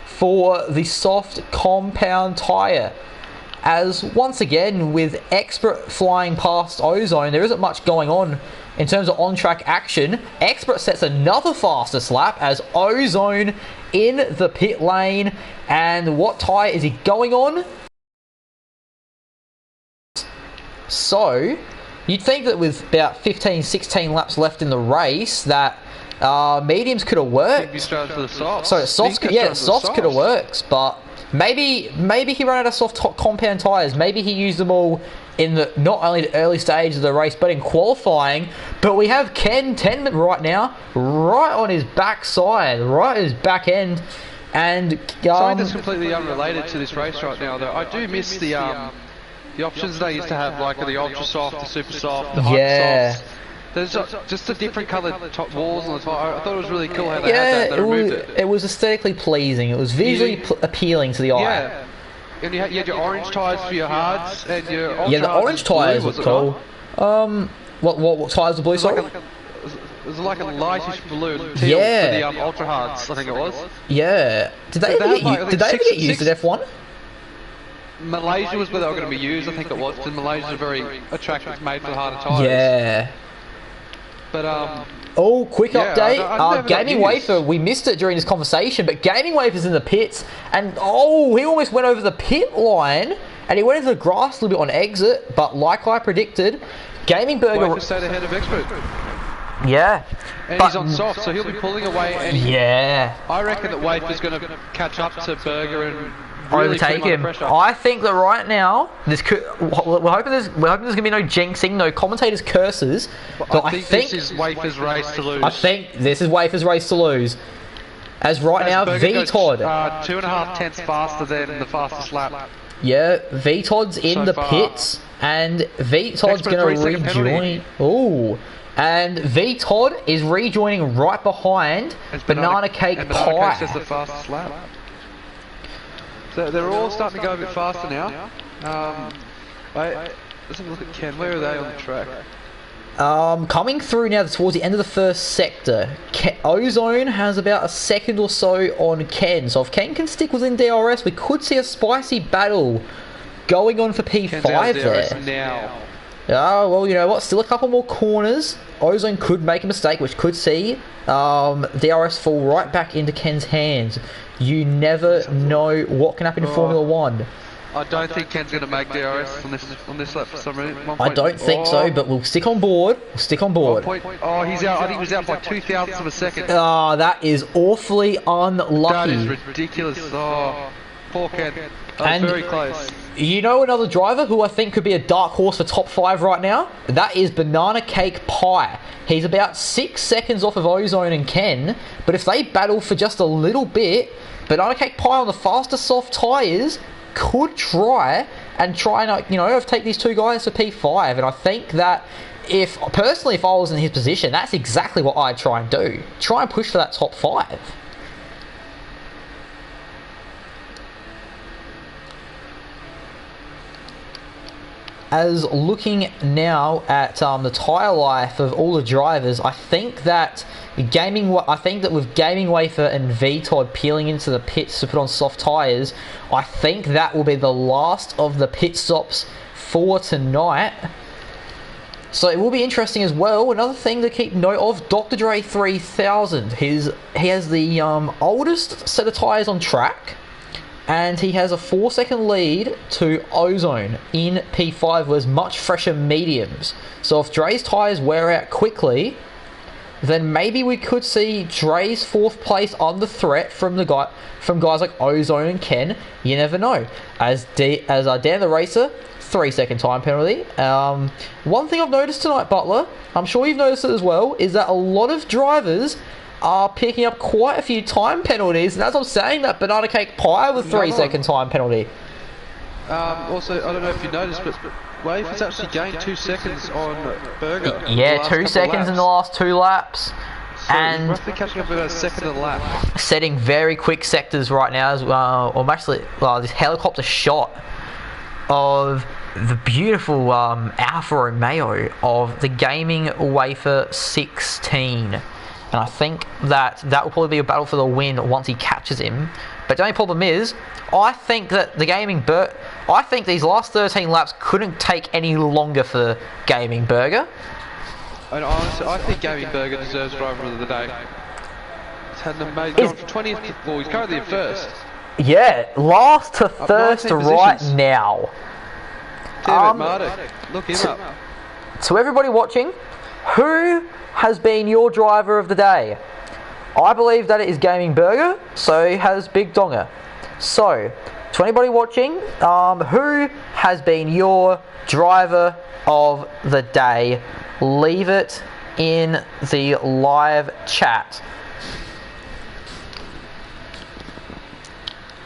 for the soft compound tyre. As once again, with Expert flying past Ozone, there isn't much going on in terms of on-track action. Expert sets another fastest lap as Ozone in the pit lane. And what tyre is he going on? So, you'd think that with about 15, 16 laps left in the race that mediums could have worked. So softs could have worked, but maybe he ran out of soft compound tyres. Maybe he used them all in the not only the early stage of the race, but in qualifying. But we have Ken Tenman right now, right on his backside, right at his back end. And something that's completely unrelated to this race right now, though. I do miss the options they used to have, like the ultra soft, the super soft, the hyper soft. There's just the different coloured top walls on the top. I thought it was really cool how they had that. They removed it. It was aesthetically pleasing. It was visually appealing to the eye. Yeah. And you had your orange tyres for your hards and your ultra. Yeah, the orange tyres were cool. What tyres were blue? Sorry. It was like a lightish blue teal for the ultra hards. I think it was. Yeah. Did they ever get used at F1? Malaysia was where they were going to be used. I think it was. Because Malaysia is very attractive, made for the harder tyres. Yeah. But quick update. Gaming Wafer, we missed it during this conversation, but Gaming Wafer's in the pits, and he almost went over the pit line, and he went into the grass a little bit on exit, but like I predicted, Gaming Burger... Wafer stayed ahead of Expert. Yeah. And he's on soft, so he'll be pulling away, and I reckon that Wafer's going to catch up to Burger and really overtake him. I think that right now, we're hoping there's going to be no jinxing, no commentators' curses. But I think this is Wafer's race to lose. I think this is Wafer's race to lose. As right now, V-Todd 2.5 tenths faster than the fastest lap. Yeah, V-Todd's in the pits, and V-Todd's going to rejoin. And V-Todd is rejoining right behind Banana Cake Pie. Banana Cake is the fastest lap. So they're all starting to go a bit faster now. Let's have a look at Ken. Where are they on the track? Coming through now towards the end of the first sector. Ozone has about a second or so on Ken. So if Ken can stick within DRS, we could see a spicy battle going on for P5 there. Now. Oh, well, you know what? Still a couple more corners. Ozone could make a mistake, which could see DRS fall right back into Ken's hands. You never know what can happen in Formula 1. I don't think Ken's going to make DRS on this lap for some reason. I don't think so, but we'll stick on board. He's out. I think he was out by 0.02 of a second. That is awfully unlucky. That is ridiculous. Poor Ken. That was very close. You know another driver who I think could be a dark horse for top 5 right now? That is Banana Cake Pie. He's about 6 seconds off of Ozone and Ken, but if they battle for just a little bit, Banana Cake Pie on the faster soft tyres could try and overtake these two guys for P5, and I think that if personally, if I was in his position, that's exactly what I'd try and do. Try and push for that top 5. As looking now at the tyre life of all the drivers, I think that with Gaming Wafer and VTOD peeling into the pits to put on soft tyres, I think that will be the last of the pit stops for tonight. So it will be interesting as well. Another thing to keep note of, Dr. Dre 3000. He has the oldest set of tyres on track, and he has a 4-second lead to Ozone in P5 with much fresher mediums. So if Dre's tyres wear out quickly, then maybe we could see Dre's 4th place under threat from guys like Ozone and Ken. You never know. As Dan the Racer, 3-second time penalty. One thing I've noticed tonight, Butler, I'm sure you've noticed it as well, is that a lot of drivers are picking up quite a few time penalties, and as I'm saying, that Banana Cake Pie with 3-second time penalty. Also, I don't know if you noticed, but Wave has actually gained 2 seconds on Burger. Yeah, 2 seconds in the last 2 laps. So and roughly catching up about a second a lap. Setting very quick sectors right now as well. Or actually, this helicopter shot of the beautiful Alfa Romeo of the Gaming Wafer 16. And I think that will probably be a battle for the win once he catches him. But the only problem is, I think that I think these last 13 laps couldn't take any longer for Gaming Burger. And honestly, I think Gaming Burger deserves driver of the day. He's had an amazing gone from 20th to 4th. He's currently in 1st. Yeah, last to 1st right now. Damn it, Marty. Look him up. To everybody watching, who has been your driver of the day? I believe that it is Gaming Burger, so has Big Donga. So, to anybody watching, who has been your driver of the day? Leave it in the live chat.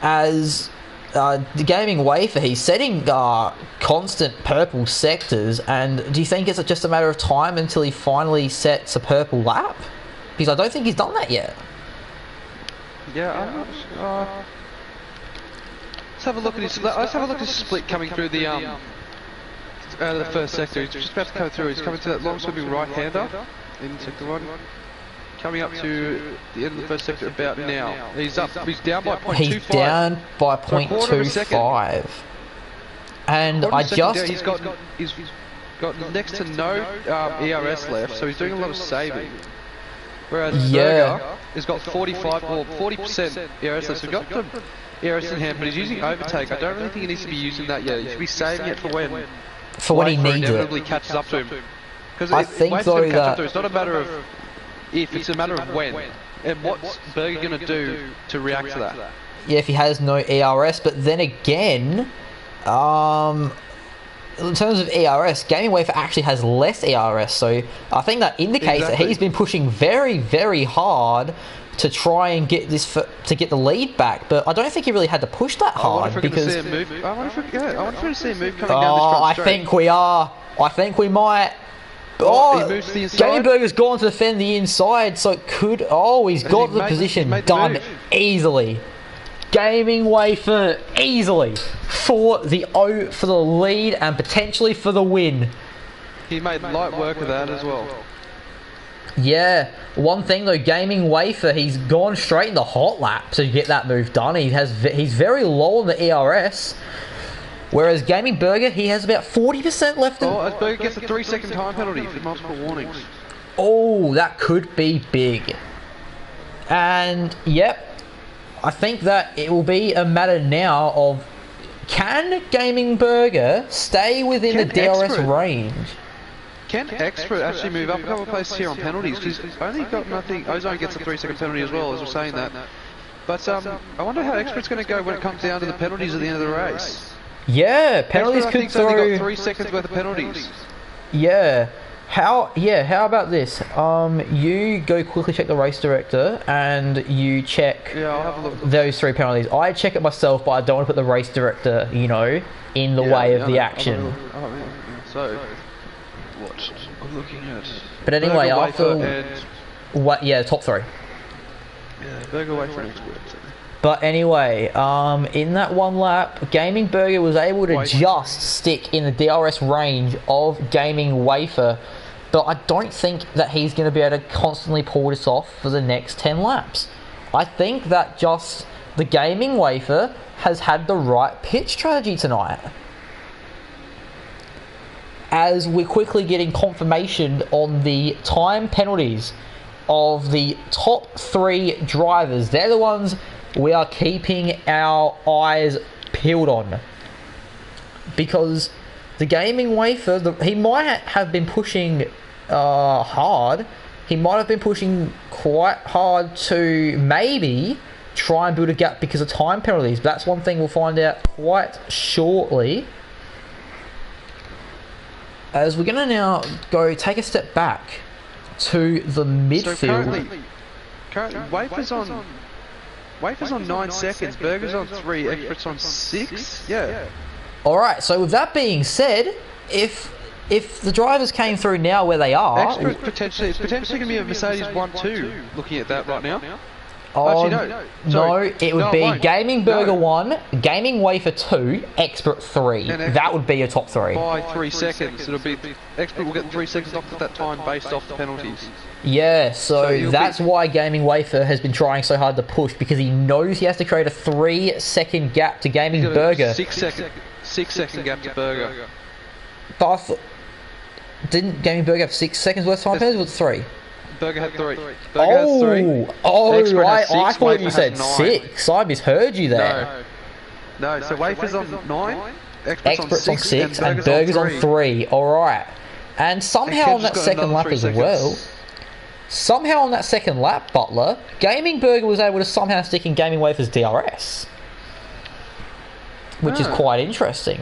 As the Gaming Wafer, he's setting constant purple sectors, and do you think it's just a matter of time until he finally sets a purple lap? Because I don't think he's done that yet. Yeah, I'm not sure. Let's have a look at his split coming through the the first sector. He's just about to come through. He's coming to that long swimming right-hander in sector 1. Coming up to the end of the first sector about now. He's down by 0.25. He's down by 0.25. And he's got next to no ERS left, so he's doing a lot of saving. Whereas Burger has got 45 or 40% ERS left, so he's got the ERS in hand, but he's using overtake. I don't really think he needs to be using that yet. He should be saving it for when he needs it. Inevitably catches up to him. Because I think though that it's not a matter of if, it's a matter of when. And what's Burger going to do to react to that? Yeah, if he has no ERS, but then again, in terms of ERS, Gaming Wafer actually has less ERS, so I think that indicates that he's been pushing very, very hard to try and get to get the lead back. But I don't think he really had to push that hard because I wonder if we're going to see a move coming down this front straight. I think we are. I think we might. Gaming Burger's gone to defend the inside, so it could. He's got the position done easily. Gaming Wafer easily for the lead and potentially for the win. He made light work of that as well. Yeah, one thing though, Gaming Wafer, he's gone straight in the hot lap to get that move done. He's very low on the ERS, whereas Gaming Burger, he has about 40% left. As Burger gets a 3-second time penalty for multiple warnings. Oh, that could be big. And yep, I think that it will be a matter now of, can Gaming Burger stay within the DRS range? Can Expert actually move up a couple of places here on penalties? Because he's only got nothing. Ozone gets a 3-second penalty as well, as we're saying that. But I wonder how Expert's going to go when it comes down to the penalties at the end of the race. Yeah, penalties could throw. Only got 3 seconds worth of penalties. Yeah. How about this? You go quickly check the race director and you check I'll have a look. those 3 penalties. I check it myself, but I don't want to put the race director, in the way of the action. So, watched. I'm looking at. But anyway, Burger, after and... yeah, top 3. Yeah, Burger Wafer and Expert. But anyway, in that one lap, Gaming Burger was able to just stick in the DRS range of Gaming Wafer, but I don't think that he's going to be able to constantly pull this off for the next 10 laps. I think that just the Gaming Wafer has had the right pit strategy tonight. As we're quickly getting confirmation on the time penalties of the top 3 drivers. They're the ones we are keeping our eyes peeled on, because the Gaming Wafer, he might have been pushing hard. He might have been pushing quite hard to maybe try and build a gap because of time penalties. But that's one thing we'll find out quite shortly. As we're going to now go take a step back to the midfield. So currently Wafer's on 9 seconds, Burger's on 3, Expert's on 6. Yeah. Alright, so with that being said, if the drivers came through now where they are... Expert's potentially going to be a Mercedes 1-2, looking at that right now. Oh, actually, no, it would be Gaming Burger 1, Gaming Wafer 2, Expert 3. That would be your top 3. By 3 seconds, it'll be... Expert will get 3 seconds off at that time based off the penalties. Yeah, so that's why Gaming Wafer has been trying so hard to push, because he knows he has to create a 3-second gap to Gaming Burger. 6 second gap to Burger. But I thought... Didn't Gaming Burger have 6 seconds worth of time penalties, or 3? Burger had 3. Burger has 3. I thought you said 6. I misheard you there. No, so Wafer's on 9, Expert's on 6, and Burger's on 3. Alright. And somehow on that second lap as well, somehow on that second lap, Butler, Gaming Burger was able to somehow stick in Gaming Wafer's DRS. Which is quite interesting.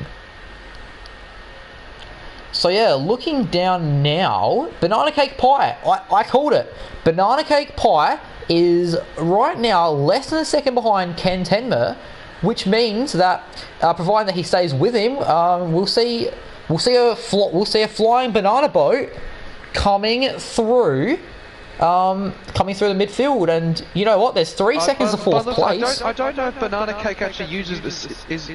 So yeah, looking down now, Banana Cake Pie, I called it. Banana Cake Pie is right now less than a second behind Ken Tenmer, which means that, provided that he stays with him, we'll see a flying banana boat coming through the midfield. And you know what? There's 3 seconds to 4th place. I don't know if Banana Cake actually uses this.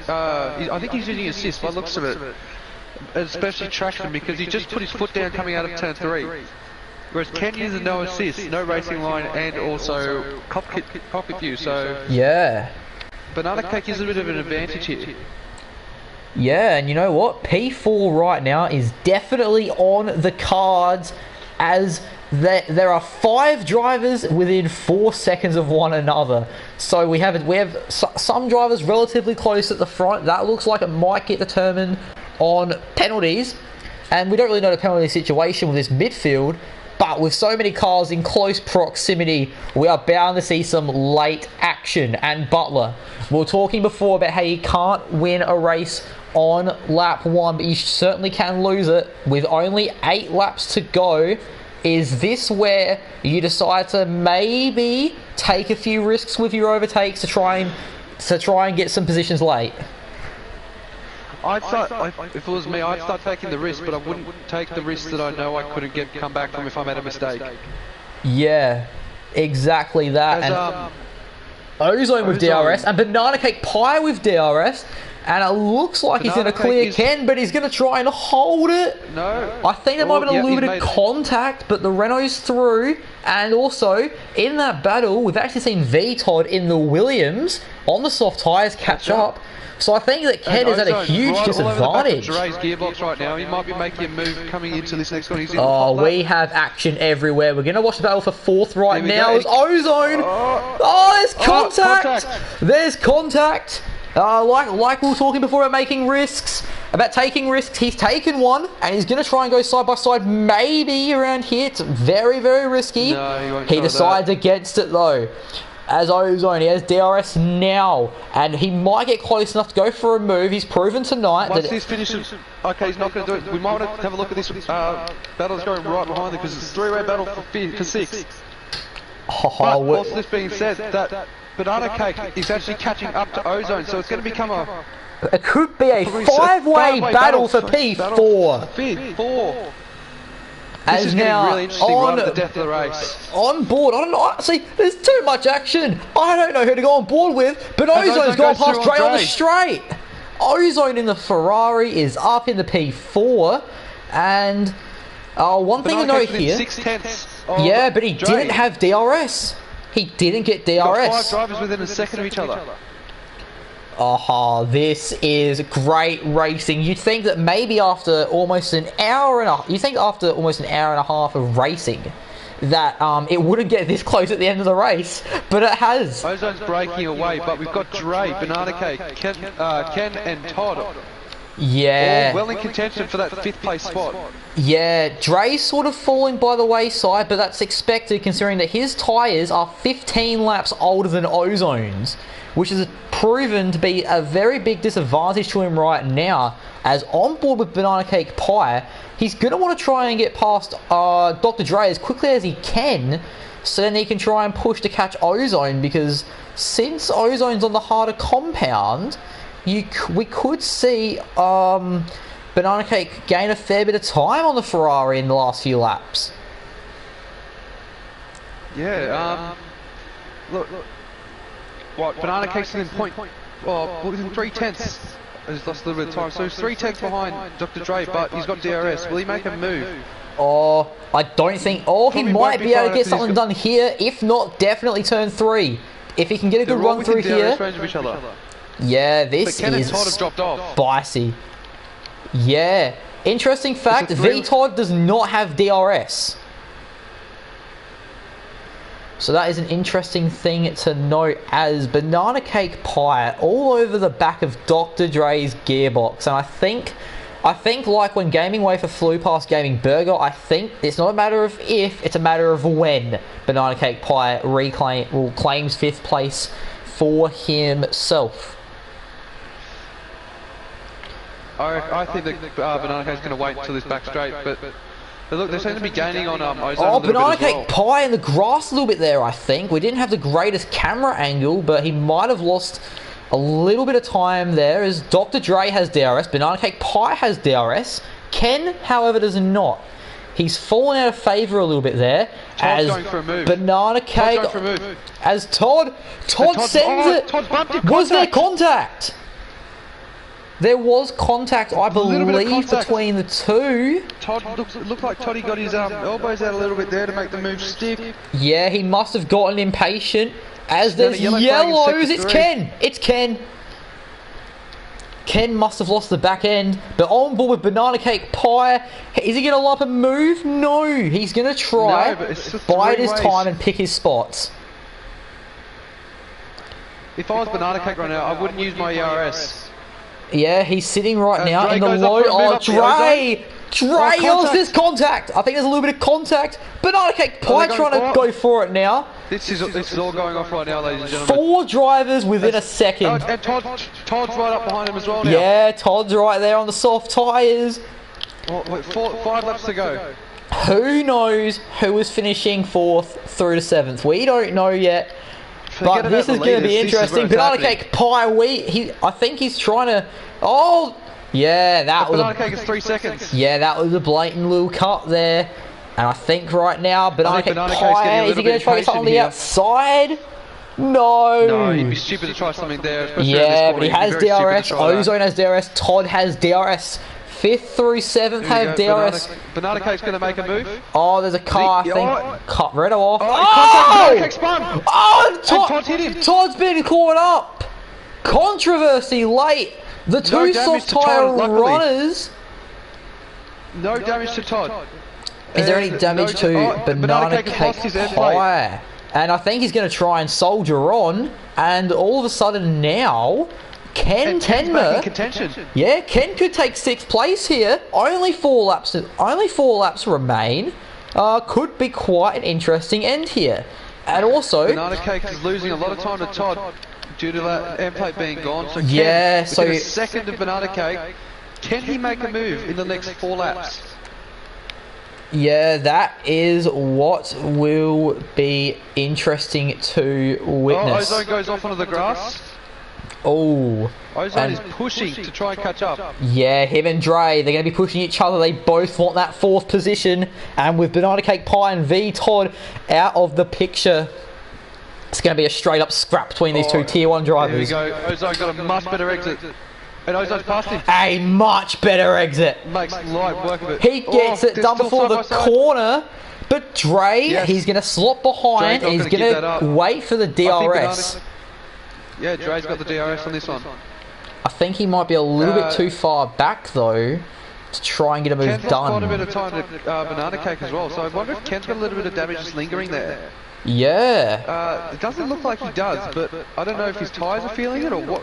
I think he's using assist by the looks of it. Especially traction, because he just put his foot down coming out of turn 3. Whereas Ken uses no assist, no racing line, and also cockpit view, so... Yeah. Banana Cake is a bit of an advantage here. Yeah, and you know what? P4 right now is definitely on the cards, as there are 5 drivers within 4 seconds of one another. So we have some drivers relatively close at the front. That looks like it might get determined on penalties, and we don't really know the penalty situation with this midfield, but with so many cars in close proximity, we are bound to see some late action. And Butler, we were talking before about how you can't win a race on lap 1, but you certainly can lose it with only 8 laps to go. Is this where you decide to maybe take a few risks with your overtakes to try and get some positions late? If it was me, I'd start taking the risk, but I wouldn't take the risk that I know I couldn't come back from if I made a mistake. Yeah, exactly that. And Ozone with DRS, and Banana Cake Pie with DRS, and it looks like he's going to clear Ken, but he's going to try and hold it. No. I think there might have been a little bit of contact, but the Renault's through. And also, in that battle, we've actually seen V-Todd in the Williams on the soft tyres catch up. So I think that Ken is at a huge disadvantage. Dre's gearbox right now. He might be making a move coming into this next one. Oh, we have action everywhere. We're going to watch the battle for 4th right now. It's Ozone. Oh, there's contact. There's contact. Like we were talking before about taking risks, he's taken one, and he's going to try and go side by side, maybe around here. It's very, very risky. No, he won't. He decides against it though. As Ozone, he has DRS now, and he might get close enough to go for a move. He's proven tonight once this finishes, okay, he's not going to do it. We might want to have a look at this battle that's going right behind it, because it's a 3-way battle for 6. But also this being said, that Banana Cake is actually catching up to Ozone, so it's going to become a... It could be a 5-way battle for P4. This is getting really interesting right at the death of the race. On board, I don't know. See, there's too much action. I don't know who to go on board with, but Ozone's gone past Dre on the straight. Ozone in the Ferrari is up in the P4, and one thing to note here. 6/10. Yeah, but he didn't have DRS. He didn't get DRS. Got 5 drivers within a second of each other. Oh, this is great racing. You'd think that maybe after almost an hour and a half of racing, that it wouldn't get this close at the end of the race, but it has. Ozone's breaking away, but we've got Dre, Banana Cake, Ken, and Todd. Yeah. All well in contention for that 5th place spot. Yeah, Dre's sort of falling by the wayside, but that's expected considering that his tyres are 15 laps older than Ozone's, which is proven to be a very big disadvantage to him right now, as on board with Banana Cake Pie, he's going to want to try and get past Dr. Dre as quickly as he can, so then he can try and push to catch Ozone, because since Ozone's on the harder compound, we could see Banana Cake gain a fair bit of time on the Ferrari in the last few laps. Yeah, look. What, Banana Cake's in point, within 3/10. He's lost a little bit of time, so he's 3/10 behind Dr. Dre, but he's got DRS. Will he make a move? Oh, I don't think. Oh, he might be able to get something done here. If not, definitely turn 3. If he can get a good run through here. Yeah, this is spicy. Yeah. Interesting fact, V-Todd does not have DRS. So that is an interesting thing to note, as Banana Cake Pie all over the back of Dr. Dre's gearbox. And I think like when Gaming Wafer flew past Gaming Burger, I think it's not a matter of if, it's a matter of when Banana Cake Pie claims 5th place for himself. I think that Banana Cake's going to wait until this back straight, but look, they seem to be gaining on Ozone a little Banana bit as Cake Pie in the grass a little bit there, I think. We didn't have the greatest camera angle, but he might have lost a little bit of time there, as Dr. Dre has DRS, Banana Cake Pie has DRS. Ken, however, does not. He's fallen out of favour a little bit there. Todd's going for a move. Banana Cake, as Todd sends it. Was there contact? There was contact, I believe, between the two. Todd looked like Toddy got his elbows out a little bit there to make the move stick. Yeah, he must have gotten impatient. As there's yellows, it's Ken. It's Ken. Ken must have lost the back end. But on board with Banana Cake Pie, is he going to line up a move? No, he's going to try, bide his time and pick his spots. If I was Banana Cake right now, I wouldn't use my ERS. Yeah, he's sitting right now in the low. Oh, Dre! Oh, there's contact! I think there's a little bit of contact. Banana Cake Pie trying to go for it now. This is all going off right now, ladies and gentlemen. 4 drivers within a second. And Todd's right up behind him as well now. Yeah, Todd's right there on the soft tyres. Oh, wait, 5 laps to go. Who knows who is finishing 4th through to 7th? We don't know yet. But this is going to be interesting. Banana Cake Pie, I think he's trying to... Oh, yeah, that was... Banana Cake is 3 seconds. Yeah, that was a blatant little cut there. And I think right now, Banana Cake Pie, is he going to try to get something on the outside? No. No, he'd be stupid to try something there. Yeah, but he has DRS. Ozone has DRS. Todd has DRS. 5th through 7th have DRS. Banana Cake's going to make a move. Oh, there's a car, I think. Cut Redo off. Banana Cake spun. Oh, Todd hit him. Todd's been caught up. Controversy late. The two soft tyre runners. No damage to Todd. Is there any damage to Banana Cake Pie? And I think he's going to try and soldier on. And all of a sudden now... Ken could take 6th place here. Only 4 laps remain. Could be quite an interesting end here. And also, Banana Cake is losing a lot of time to Todd due to that end plate being gone. So yeah, so a second of Banana Cake. Can he make a move in the next 4 laps? Yeah, that is what will be interesting to witness. Ozone goes off onto the grass. Oh. Ozone is pushing to try and catch up. Yeah, him and Dre, they're going to be pushing each other. They both want that 4th position. And with Banana Cake Pie and V Todd out of the picture, it's going to be a straight up scrap between these two Tier 1 drivers. Here we go. Ozone got a much better exit. And Ozone's past him. A much better exit. Makes light work of it. He gets it done before the corner. But Dre, he's going to slot behind. And he's going to wait for the DRS. Yeah, Dre's got the DRS on this one. I think he might be a little bit too far back though to try and get a move Ken's done. got quite a bit of time to Banana Cake as well, so I wonder if Ken's got a little bit of damage just lingering there. Yeah. It doesn't look like he does, but I don't know if his tyres are feeling it or what.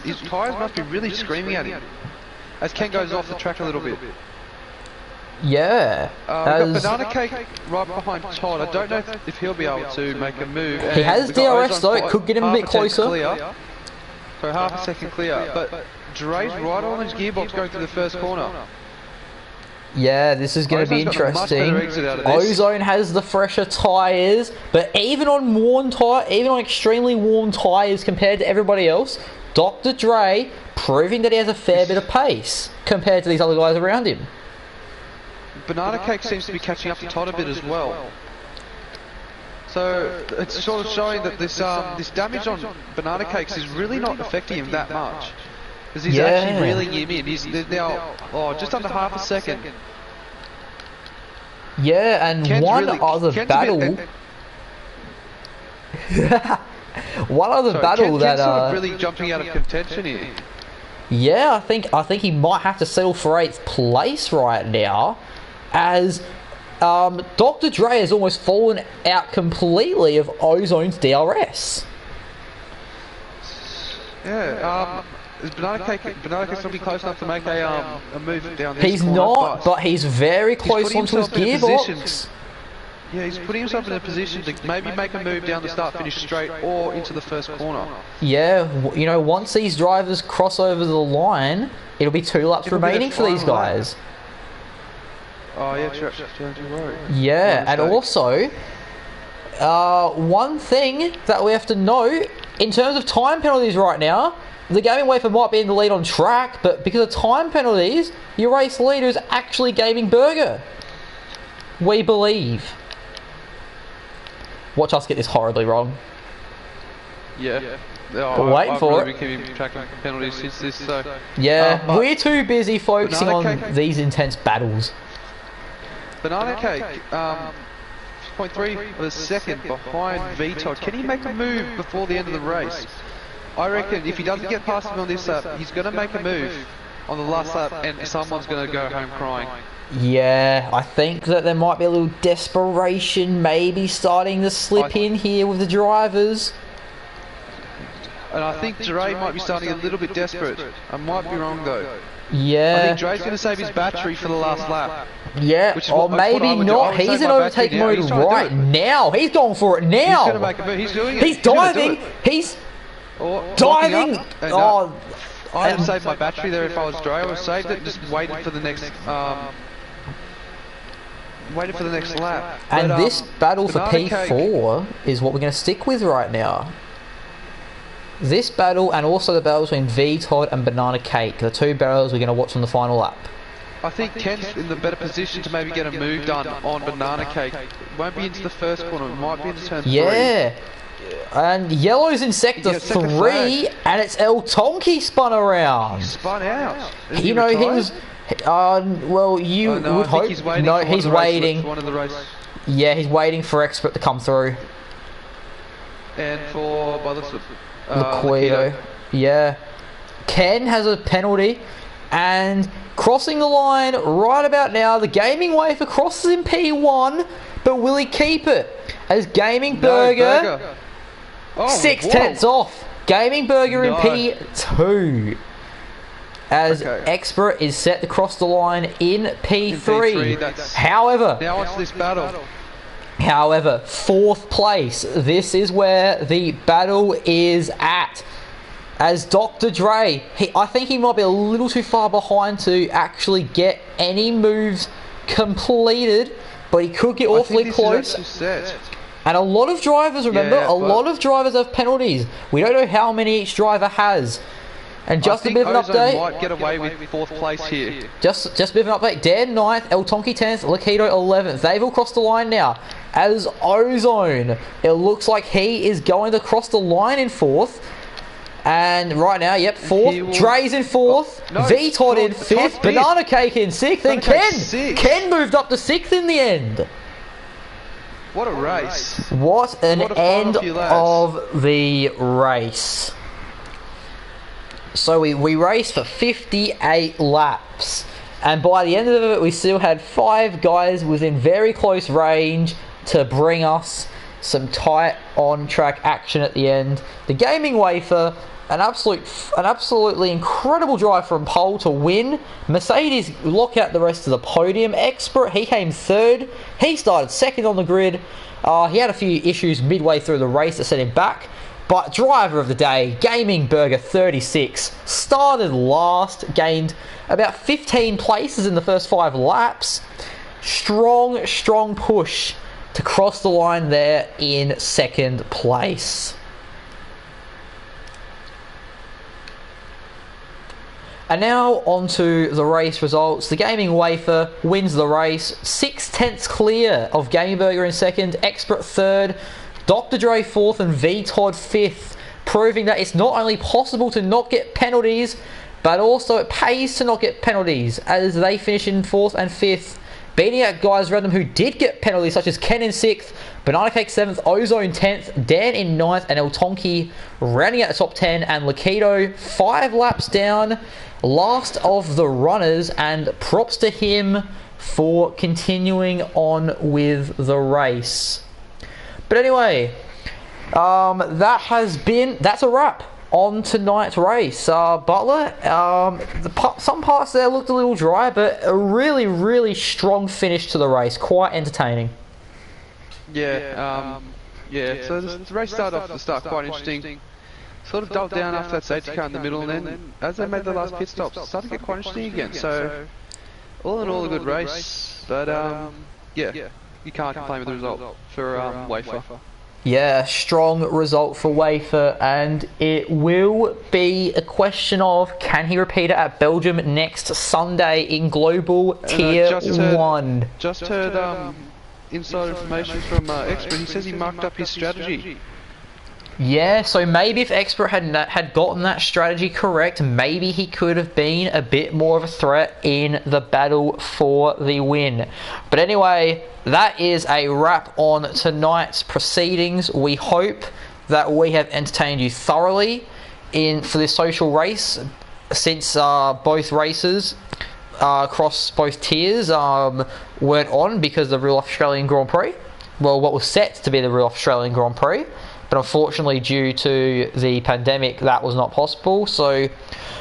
His tyres must be really screaming at him as Ken goes off the track a little bit. Yeah. We've got Banana Cake right behind Todd. I don't know if he'll be able to make a move. He has DRS though, it could get him a bit closer. Clear. So half a second clear, but Dre's right on his gearbox going through the first corner. Yeah, this is going to be interesting. Ozone has the fresher tyres, but even on extremely worn tyres compared to everybody else, Dr. Dre proving that he has a fair bit of pace compared to these other guys around him. Banana Cake seems to be catching up to Todd a bit as well. So it's sort of showing that this damage on Banana Cakes is really not affecting him that much. Because he's actually reeling him in. He's now just under half a second. Yeah, and Ken's other battle. One other battle Ken's sort of really jumping out of contention here. Yeah, I think he might have to settle for 8th place right now, as Dr. Dre has almost fallen out completely of Ozone's DRS. Yeah, is Banana Cake's not be close enough to make a move down this He's corner, not, but he's very close onto his gearbox. Yeah, he's putting himself in a position to maybe make a move down the start-finish straight or into the first corner. Yeah, you know, once these drivers cross over the line, it'll be 2 laps remaining for these guys. Oh yeah, true. Yeah, and also, one thing that we have to know, in terms of time penalties right now, the Gaming Wafer might be in the lead on track, but because of time penalties, your race leader is actually Gaming Burger. We believe. Watch us get this horribly wrong. Yeah. We're waiting for it. I've really been keeping track of penalties since this, so... Yeah, we're too busy focusing on these intense battles. Banana Cake, 0.3 of a second behind V-Todd. Can he make a move before the end of the race? I reckon if he doesn't get past him on this lap, he's going to make a move on the last lap and someone's going to go home crying. Yeah, I think that there might be a little desperation maybe starting to slip in here with the drivers. And I think Dre might be starting a little bit desperate. I might be wrong though. Yeah. I think Dre's going to save his battery for the last lap. Yeah, or maybe not. He's in overtake mode right now. He's going for it now. He's going to make a move. He's doing it. He's diving. He's diving. Oh, I would save my battery there if I was Dre. I would have saved it and just waited for the next lap. And this battle for P4 is what we're going to stick with right now. This battle and also the battle between V-Todd and Banana Cake, the 2 battles we're going to watch on the final lap. I think Ken's in the better position to maybe get a move done on Banana Cake. It won't be into the first corner, it might be into turn 3. Yeah, and Yellow's in sector 3, and it's El Tonki spun around. He spun out. You know, he was... well, you would hope... He's waiting no, he's waiting. Yeah, he's waiting for Expert to come through. And for... by the looks of Liquido. Yeah. Ken has a penalty, and crossing the line right about now, the Gaming Wafer crosses in P1, but will he keep it? As Gaming Burger, 6/10 off. Gaming Burger in P2. As Expert is set to cross the line in P3. However, now what's this battle? However, 4th place. This is where the battle is at. As Dr. Dre, I think he might be a little too far behind to actually get any moves completed, but he could get awfully close. And a lot of drivers, remember, Yeah, a lot of drivers have penalties. We don't know how many each driver has. And just a bit of an update. Might get away with 4th place here. Just a bit of an update. Dan 9th, El Tonki 10th, Lakido 11th. They've all crossed the line now. As Ozone, it looks like he is going to cross the line in 4th. And right now, yep, 4th. Dre's in 4th. Oh, no, V-Todd in 5th. Banana Cake in 6th. And Ken moved up to 6th in the end. What a race. What an end of the race. So we raced for 58 laps, and by the end of it we still had 5 guys within very close range to bring us some tight on-track action at the end. The Gaming Wafer, an absolutely incredible drive from pole to win. Mercedes lock out the rest of the podium. Expert, he came 3rd. He started 2nd on the grid. He had a few issues midway through the race that set him back. But driver of the day, Gaming Burger 36, started last, gained about 15 places in the first 5 laps. Strong push to cross the line there in 2nd place. And now onto the race results. The Gaming Wafer wins the race, 6/10 clear of Gaming Burger in 2nd, Expert 3rd, Dr. Dre 4th and V-Todd 5th, proving that it's not only possible to not get penalties, but also it pays to not get penalties, as they finish in 4th and 5th, beating out guys around them who did get penalties, such as Ken in 6th, Banana Cake 7th, Ozone 10th, Dan in 9th, and El Tonki rounding out the top 10, and Lakido 5 laps down, last of the runners, and props to him for continuing on with the race. But anyway, that's a wrap on tonight's race. Butler, some parts there looked a little dry, but a really strong finish to the race. Quite entertaining. Yeah, so the race started off the start quite interesting. Sort of dulled down after that safety car in the middle, and then as they made the last pit stops, it started to get quite interesting again. So, all in all, a good race, but yeah, you can't complain with the result for Wafer. Yeah, strong result for Wafer, and it will be a question of, can he repeat it at Belgium next Sunday in Global Tier 1? Just heard inside information from Expert. He says he marked up his strategy. Yeah, so maybe if Expert had gotten that strategy correct, maybe he could have been a bit more of a threat in the battle for the win. But anyway, that is a wrap on tonight's proceedings. We hope that we have entertained you thoroughly for this social race, since both races across both tiers weren't on because of the Real Australian Grand Prix. Well, what was set to be the Real Australian Grand Prix. But unfortunately, due to the pandemic, that was not possible. So,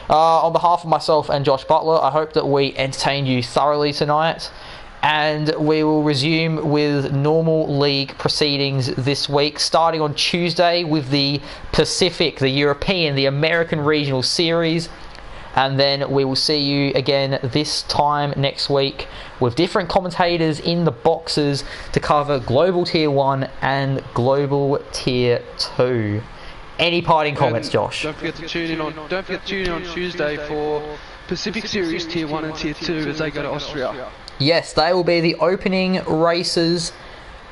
on behalf of myself and Josh Butler, I hope that we entertained you thoroughly tonight. And we will resume with normal league proceedings this week, starting on Tuesday with the Pacific, the European, the American Regional Series. And then we will see you again this time next week with different commentators in the boxes to cover Global Tier 1 and Global Tier 2. Any parting comments, Josh? Don't forget to tune in on Tuesday for Pacific Series Tier 1 and Tier 2 as they go to Austria. Yes, they will be the opening races.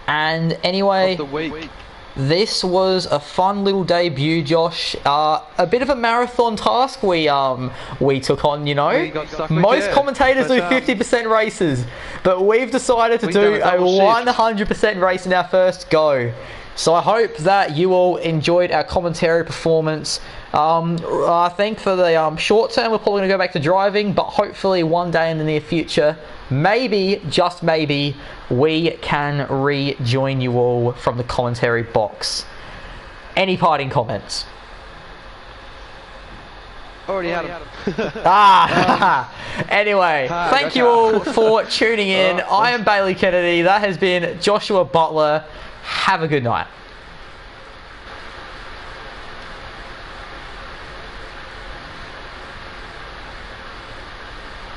And anyway, of the week. This was a fun little debut, Josh. A bit of a marathon task we took on, you know. Most commentators do 50% races, but we've decided to do a 100% race in our first go. So I hope that you all enjoyed our commentary performance. I think for the short term, we're probably going to go back to driving, but hopefully one day in the near future, maybe, just maybe, we can rejoin you all from the commentary box. Any parting comments? Already had them. Anyway, thank you all for tuning in. I am Bailey Kennedy. That has been Joshua Butler. Have a good night.